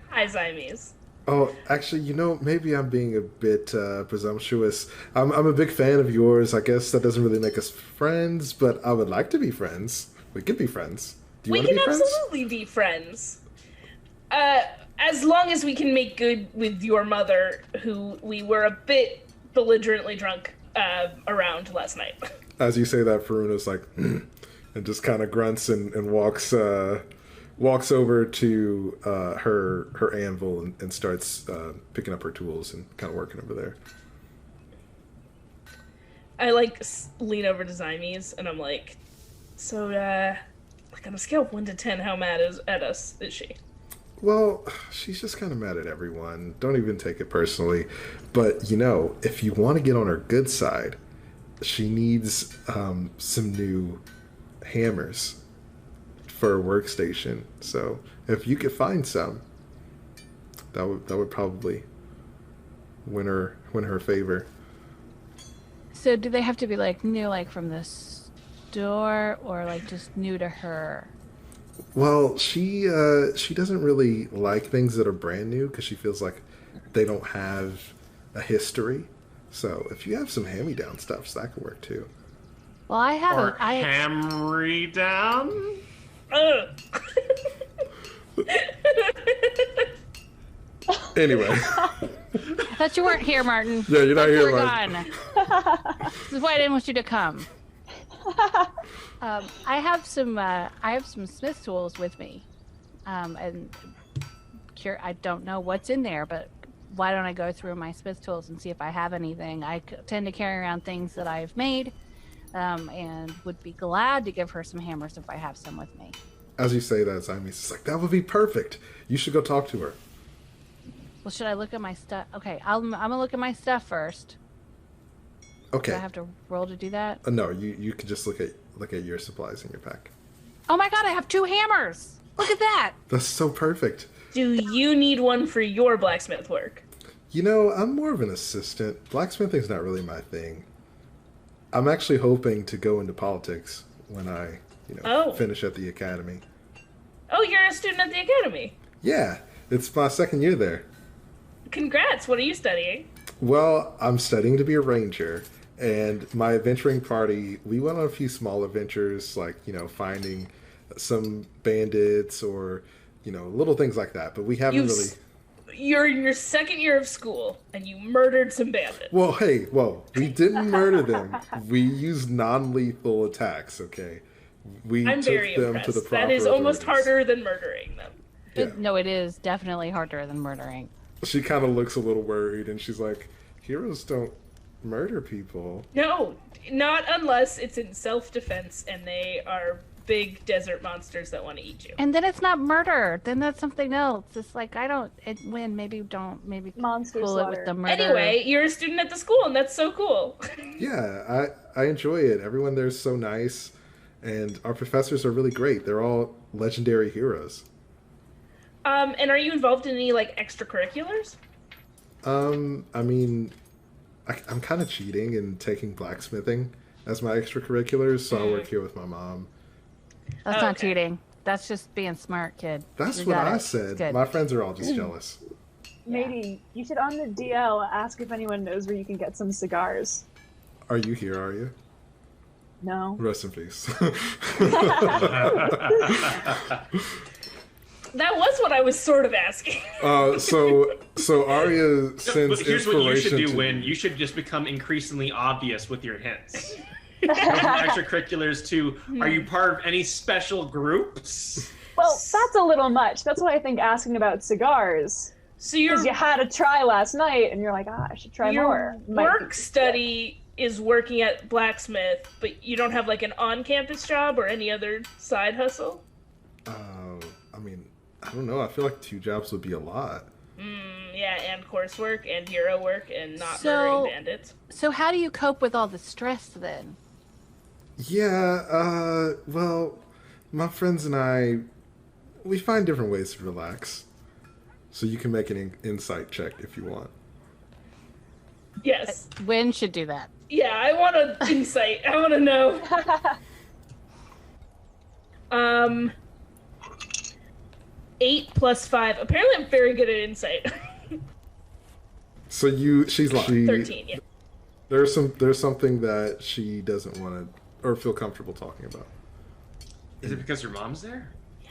Hi, Zymes. Oh, actually, maybe I'm being a bit presumptuous. I'm a big fan of yours. I guess that doesn't really make us friends, but I would like to be friends. We could be friends. Do you We want to can be friends? absolutely be friends. As long as we can make good with your mother, who we were a bit belligerently drunk around last night. As you say that, Faruna's like, and just kind of grunts and walks over to her anvil and starts picking up her tools and kind of working over there. I lean over to Zymes and I'm like, so on a scale of 1 to 10, how mad at us is she? Well, she's just kind of mad at everyone. Don't even take it personally. But, if you want to get on her good side, she needs some new hammers for her workstation. So if you could find some, that would probably win her favor. So do they have to be new, from the store, or just new to her? Well, she doesn't really like things that are brand new because she feels like they don't have a history. So if you have some hand-me-down stuff, that could work too. Well, I have Or hammery down? Ugh. Anyway. I thought you weren't here, Martin. Yeah, you're not here, We're Martin. gone. This is why I didn't want you to come. I have some smith tools with me, and I don't know what's in there, but why don't I go through my smith tools and see if I have anything? I tend to carry around things that I've made, and would be glad to give her some hammers if I have some with me. As you say that, Zymes is like, that would be perfect. You should go talk to her. Well, should I look at my stuff? Okay, I'm gonna look at my stuff first. Okay. Do I have to roll to do that? No, you can just look at your supplies in your pack. Oh my god, I have 2 hammers! Look at that! That's so perfect. Do you need one for your blacksmith work? You know, I'm more of an assistant. Blacksmithing's not really my thing. I'm actually hoping to go into politics when I, finish at the academy. Oh, you're a student at the academy. Yeah, it's my second year there. Congrats. What are you studying? Well, I'm studying to be a ranger, and my adventuring party, we went on a few small adventures, like, finding some bandits or, little things like that, but we haven't really... You're in your second year of school, and you murdered some bandits. Well, we didn't murder them. We used non-lethal attacks, okay? I'm very impressed. That is almost harder than murdering them. Yeah. No, it is definitely harder than murdering. She kind of looks a little worried, and she's like, heroes don't murder people. No, not unless it's in self-defense, and they are big desert monsters that want to eat you. And then it's not murder. Then that's something else. It's like, maybe Monster pull slaughter. it with the murder. Anyway, you're a student at the school, and that's so cool. Yeah, I enjoy it. Everyone there is so nice, and our professors are really great. They're all legendary heroes. And are you involved in any, extracurriculars? I mean, I'm kind of cheating and taking blacksmithing as my extracurriculars, so I work here with my mom. That's not cheating. That's just being smart, kid. That's You what got I it. said. Good. My friends are all just jealous. Maybe you should on the DL ask if anyone knows where you can get some cigars. Are you here, are you? No. Rest in peace. That was what I was sort of asking. So Aria sends But here's what you should inspiration do, to Win. You should just become increasingly obvious with your hints. Go from extracurriculars to, are you part of any special groups? Well, that's a little much. That's why I think asking about cigars. So your Because you had a try last night, and you're like, I should try more. work study is working at blacksmith, but you don't have an on-campus job or any other side hustle? I mean, I don't know. I feel like 2 jobs would be a lot. Yeah, and coursework and hero work and not murdering bandits. So how do you cope with all the stress then? Yeah, well, my friends and I, we find different ways to relax. So you can make an insight check if you want. Yes. Win should do that. Yeah, I want an insight. I want to know. 8 plus 5. Apparently I'm very good at insight. So she's like 13, yeah. There's something that she doesn't want to or feel comfortable talking about. Is it because your mom's there? Yeah,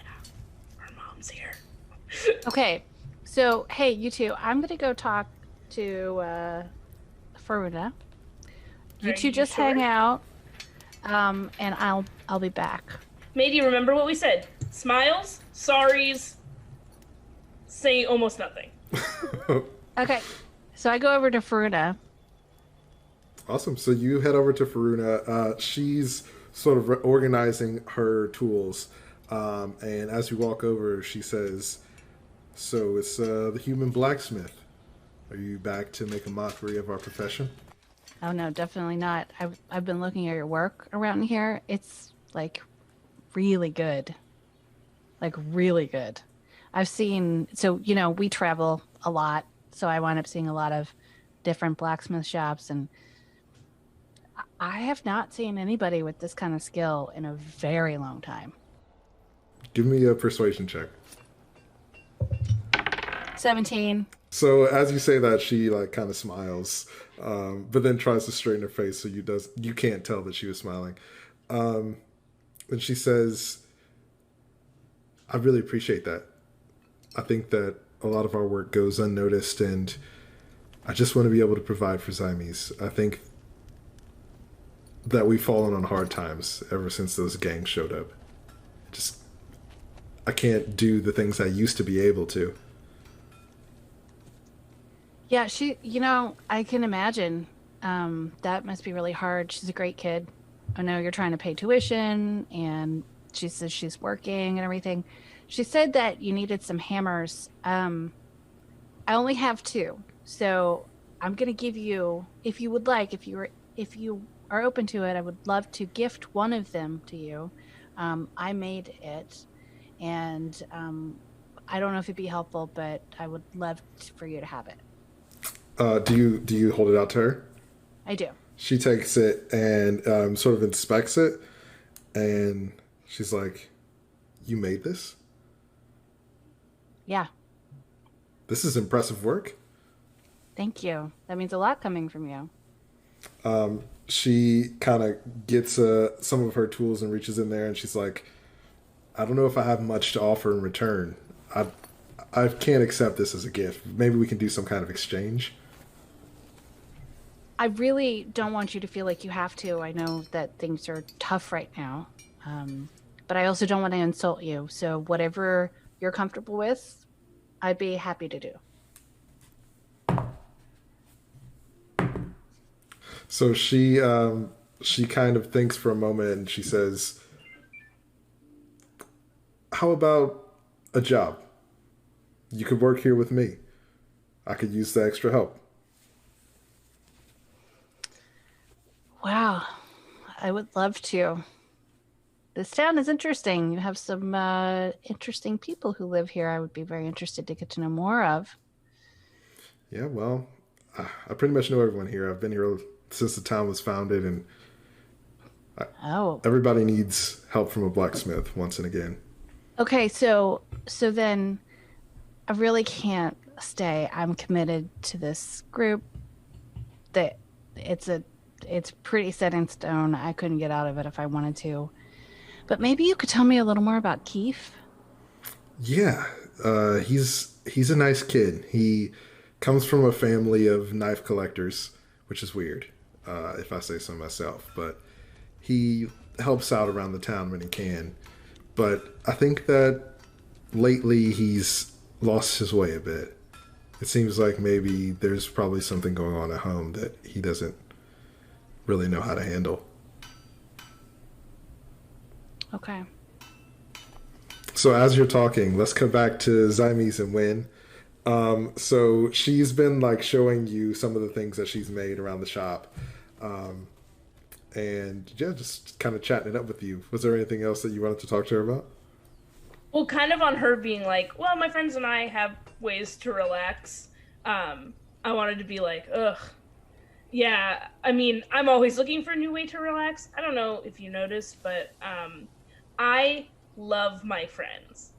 our mom's here. Okay, so hey, you two, I'm gonna go talk to Faruna. You Are two you just sure? hang out, and I'll be back. Madie, remember what we said? Smiles, sorries, say almost nothing. Okay, so I go over to Faruna. Awesome. So you head over to Faruna. She's sort of organizing her tools. And as you walk over, she says, so it's the human blacksmith. Are you back to make a mockery of our profession? Oh no, definitely not. I've been looking at your work around here. It's really good. Really good. I've seen, so we travel a lot, so I wind up seeing a lot of different blacksmith shops, and I have not seen anybody with this kind of skill in a very long time. Give me a persuasion check. 17. So as you say that, she kind of smiles, but then tries to straighten her face so you can't tell that she was smiling. And she says, I really appreciate that. I think that a lot of our work goes unnoticed, and I just want to be able to provide for Zymes. I think that we've fallen on hard times ever since those gangs showed up. I can't do the things I used to be able to. Yeah, she, I can imagine. That must be really hard. She's a great kid. I know you're trying to pay tuition, and she says she's working and everything. She said that you needed some hammers. I only have 2, so I'm gonna give you, if you would like, if you are open to it, I would love to gift one of them to you. I made it, and I don't know if it'd be helpful, but I would love for you to have it. Do you hold it out to her? I do. She takes it and sort of inspects it, and she's like, "You made this? Yeah. This is impressive work." Thank you. That means a lot coming from you. She kind of gets some of her tools and reaches in there, and she's like, "I don't know if I have much to offer in return. I can't accept this as a gift. Maybe we can do some kind of exchange." I really don't want you to feel like you have to. I know that things are tough right now, but I also don't want to insult you. So whatever you're comfortable with, I'd be happy to do. So she kind of thinks for a moment, and she says, "How about a job? You could work here with me. I could use the extra help." Wow, I would love to. This town is interesting. You have some interesting people who live here. I would be very interested to get to know more of. Yeah, well, I pretty much know everyone here. I've been here since the town was founded, and everybody needs help from a blacksmith once and again. Okay, so then I really can't stay. I'm committed to this group. That it's pretty set in stone. I couldn't get out of it if I wanted to. But maybe you could tell me a little more about Keith. Yeah, he's a nice kid. He comes from a family of knife collectors, which is weird, if I say so myself. But he helps out around the town when he can. But I think that lately he's lost his way a bit. It seems like maybe there's probably something going on at home that he doesn't really know how to handle. Okay. So as you're talking, let's come back to Zymes and Wynn. So she's been like showing you some of the things that she's made around the shop. And yeah, just kind of chatting it up with you. Was there anything else that you wanted to talk to her about? Well, kind of on her being like, well, my friends and I have ways to relax. I wanted to be like, ugh. Yeah, I mean, I'm always looking for a new way to relax. I don't know if you noticed, but I love my friends.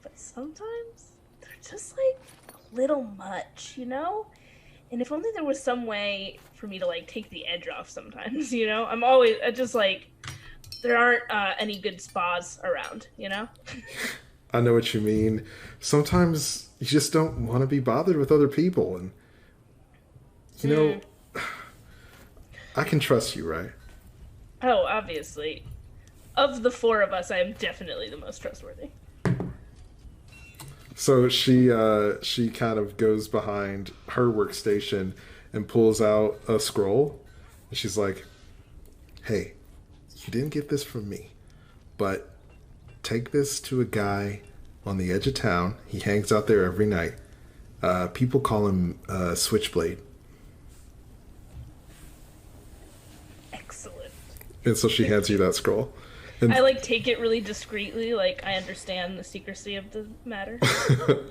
But sometimes they're just like a little much, you know? And if only there was some way for me to like take the edge off sometimes, you know? I just like, there aren't any good spas around, you know? I know what you mean. Sometimes you just don't want to be bothered with other people. And, you know, I can trust you, right? Oh, obviously. Of the 4 of us, I am definitely the most trustworthy. So she kind of goes behind her workstation and pulls out a scroll. And she's like, "Hey, you didn't get this from me, but take this to a guy on the edge of town. He hangs out there every night. People call him Switchblade." Excellent. And so she hands you that scroll. And I like take it really discreetly, like I understand the secrecy of the matter.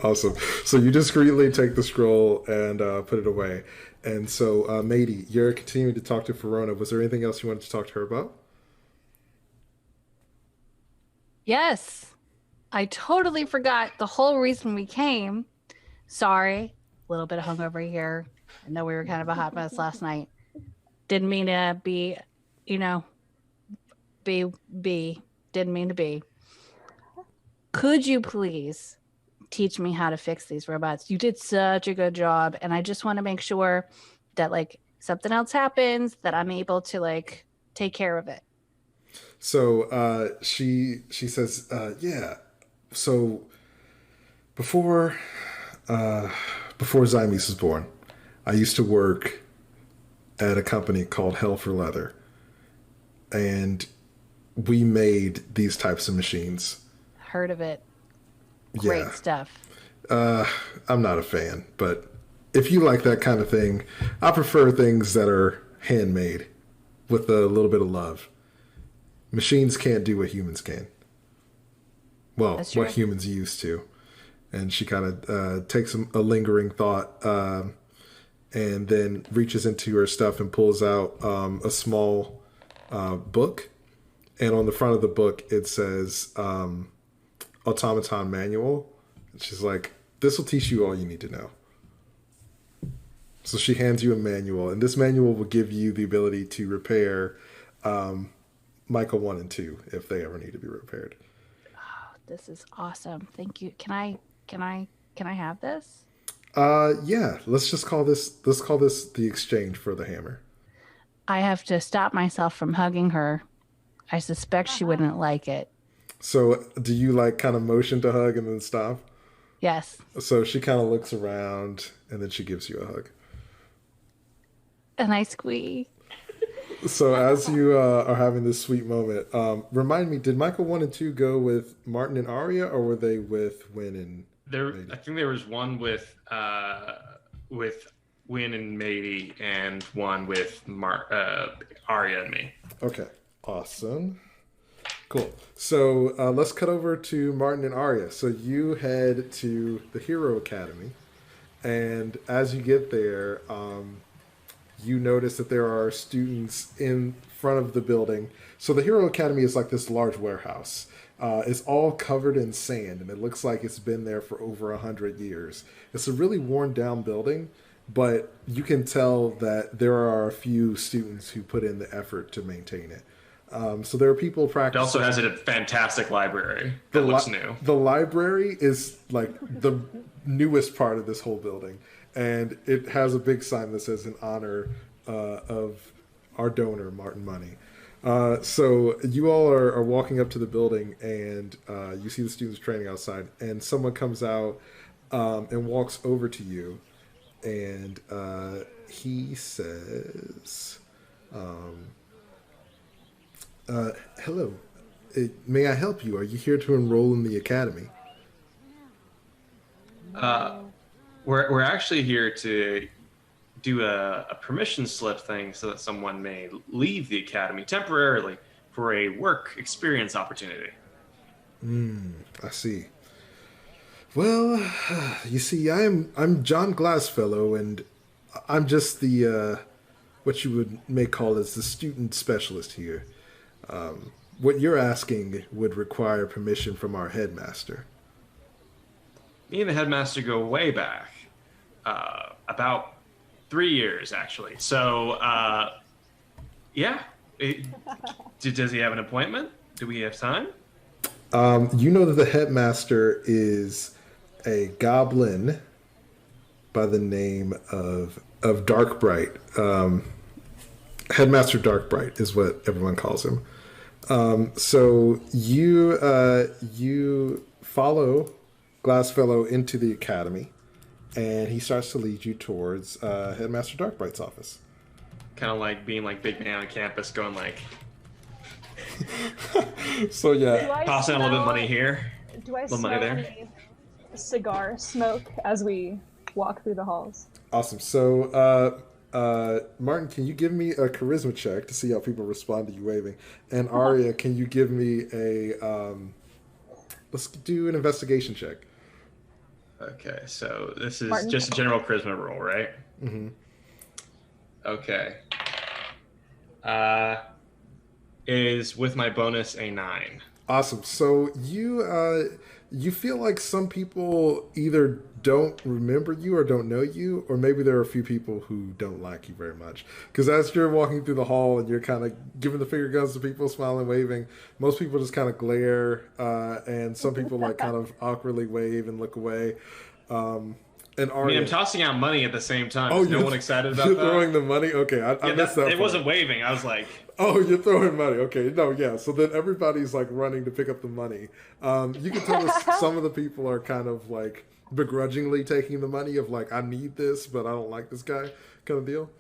awesome. So you discreetly take the scroll and put it away. And so, Madie, you're continuing to talk to Verona. Was there anything else you wanted to talk to her about? Yes. I totally forgot the whole reason we came. Sorry. A little bit of hungover here. I know we were kind of a hot mess last night. Didn't mean to be, didn't mean to be. Could you please teach me how to fix these robots? You did such a good job, and I just want to make sure that like something else happens, that I'm able to like take care of it. So she says, yeah. So before Zymes was born, I used to work at a company called Hell for Leather, and we made these types of machines. Heard of it. Great stuff. I'm not a fan, but if you like that kind of thing, I prefer things that are handmade with a little bit of love. Machines can't do what humans can. Well, That's true. what humans used to. And she kind of takes a lingering thought and then reaches into her stuff and pulls out a small book. And on the front of the book, it says Automaton Manual. And she's like, this will teach you all you need to know. So she hands you a manual, and this manual will give you the ability to repair Michael 1 and 2 if they ever need to be repaired. This is awesome. Thank you. Can I have this? Yeah, let's call this the exchange for the hammer. I have to stop myself from hugging her. I suspect she wouldn't like it. So do you like kind of motion to hug and then stop? Yes. So she kind of looks around and then she gives you a hug. And I squeeze. So as you are having this sweet moment, remind me, did Michael 1 and 2 go with Martin and Aria, or were they with Win and Madie? I think there was one with Win and Madie, and one with Aria and me. Okay, awesome. Cool. So let's cut over to Martin and Aria. So you head to the Hero Academy, and as you get there, you notice that there are students in front of the building. So the Hero Academy is like this large warehouse. It's all covered in sand, and it looks like it's been there for over 100 years. It's a really worn down building, but you can tell that there are a few students who put in the effort to maintain it. So there are people practicing. It also has a fantastic library that looks new. The library is like the newest part of this whole building. And it has a big sign that says in honor of our donor, Martin Money. So you all are walking up to the building, and you see the students training outside. And someone comes out and walks over to you. And he says, hello, may I help you? Are you here to enroll in the academy? We're actually here to do a permission slip thing so that someone may leave the academy temporarily for a work experience opportunity. I see. Well, you see, I'm John Glassfellow, and I'm just the what you may call as the student specialist here. What you're asking would require permission from our headmaster. Me and the headmaster go way back, about 3 years actually. So, yeah. Does he have an appointment? Do we have time? You know that the headmaster is a goblin by the name of Darkbright. Headmaster Darkbright is what everyone calls him. So you follow Glassfellow into the academy, and he starts to lead you towards Headmaster Darkbright's office. Kind of like being like big man on campus, going like, so yeah, tossing a little bit of money here. Do I Little smell money there. any cigar smoke as we walk through the halls? awesome. So Martin, can you give me a charisma check to see how people respond to you waving? And Aria, can you give me a let's do an investigation check. Okay, so this is Martin? just a general charisma roll, right? Mm-hmm. Okay. Is with my bonus a 9. Awesome. So you feel like some people either don't remember you or don't know you, or maybe there are a few people who don't like you very much. Because as you're walking through the hall and you're kind of giving the finger guns to people, smiling, waving, most people just kind of glare, and some people like kind of awkwardly wave and look away. And I mean, I'm tossing out money at the same time. Oh, Is no one excited about you're that? throwing the money? Okay, I missed that. It part. wasn't waving. I was like, Oh, you're throwing money. Okay, no, yeah. So then everybody's like running to pick up the money. You can tell that some of the people are kind of like begrudgingly taking the money of like, I need this, but I don't like this guy kind of deal.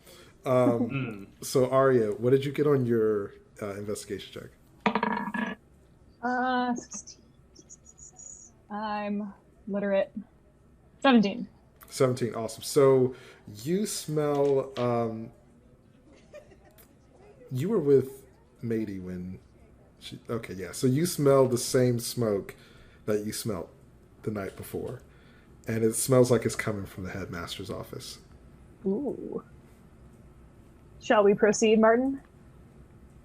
So Aria, what did you get on your investigation check? 16. I'm literate. 17. 17, awesome. So you smell, you were with Madie when she, okay, yeah. So you smell the same smoke that you smelt the night before. And it smells like it's coming from the headmaster's office. Ooh. Shall we proceed, Martin?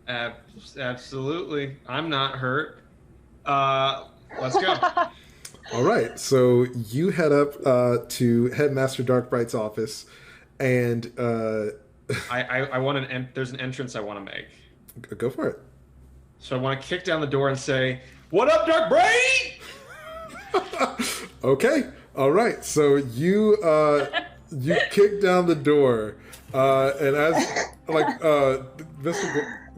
Absolutely. I'm not hurt. Let's go. All right, so you head up to Headmaster Darkbright's office, and I want there's an entrance I want to make. Go for it. So I want to kick down the door and say, "What up, Darkbright?" Okay, all right. So you you kick down the door, and as like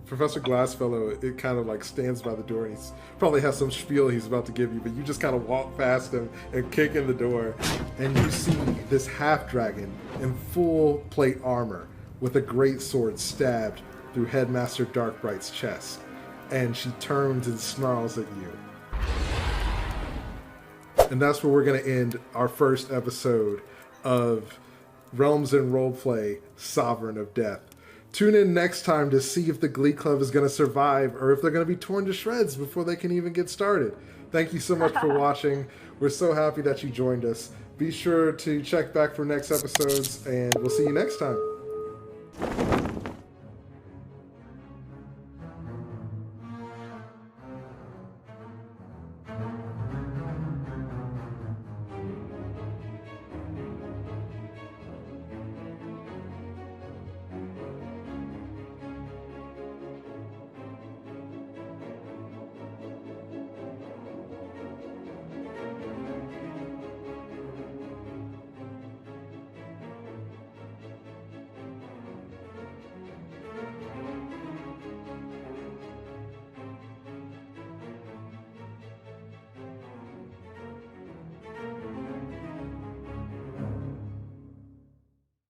Professor Glassfellow, it kind of like stands by the door, and he's probably has some spiel he's about to give you, but you just kind of walk past him and kick in the door, and you see this half dragon in full plate armor with a great sword stabbed through Headmaster Darkbright's chest, and she turns and snarls at you. And that's where we're going to end our first episode of Realms and Roleplay Sovereign of Death. Tune in next time to see if the Glee Club is going to survive or if they're going to be torn to shreds before they can even get started. Thank you so much for watching. We're so happy that you joined us. Be sure to check back for next episodes, and we'll see you next time.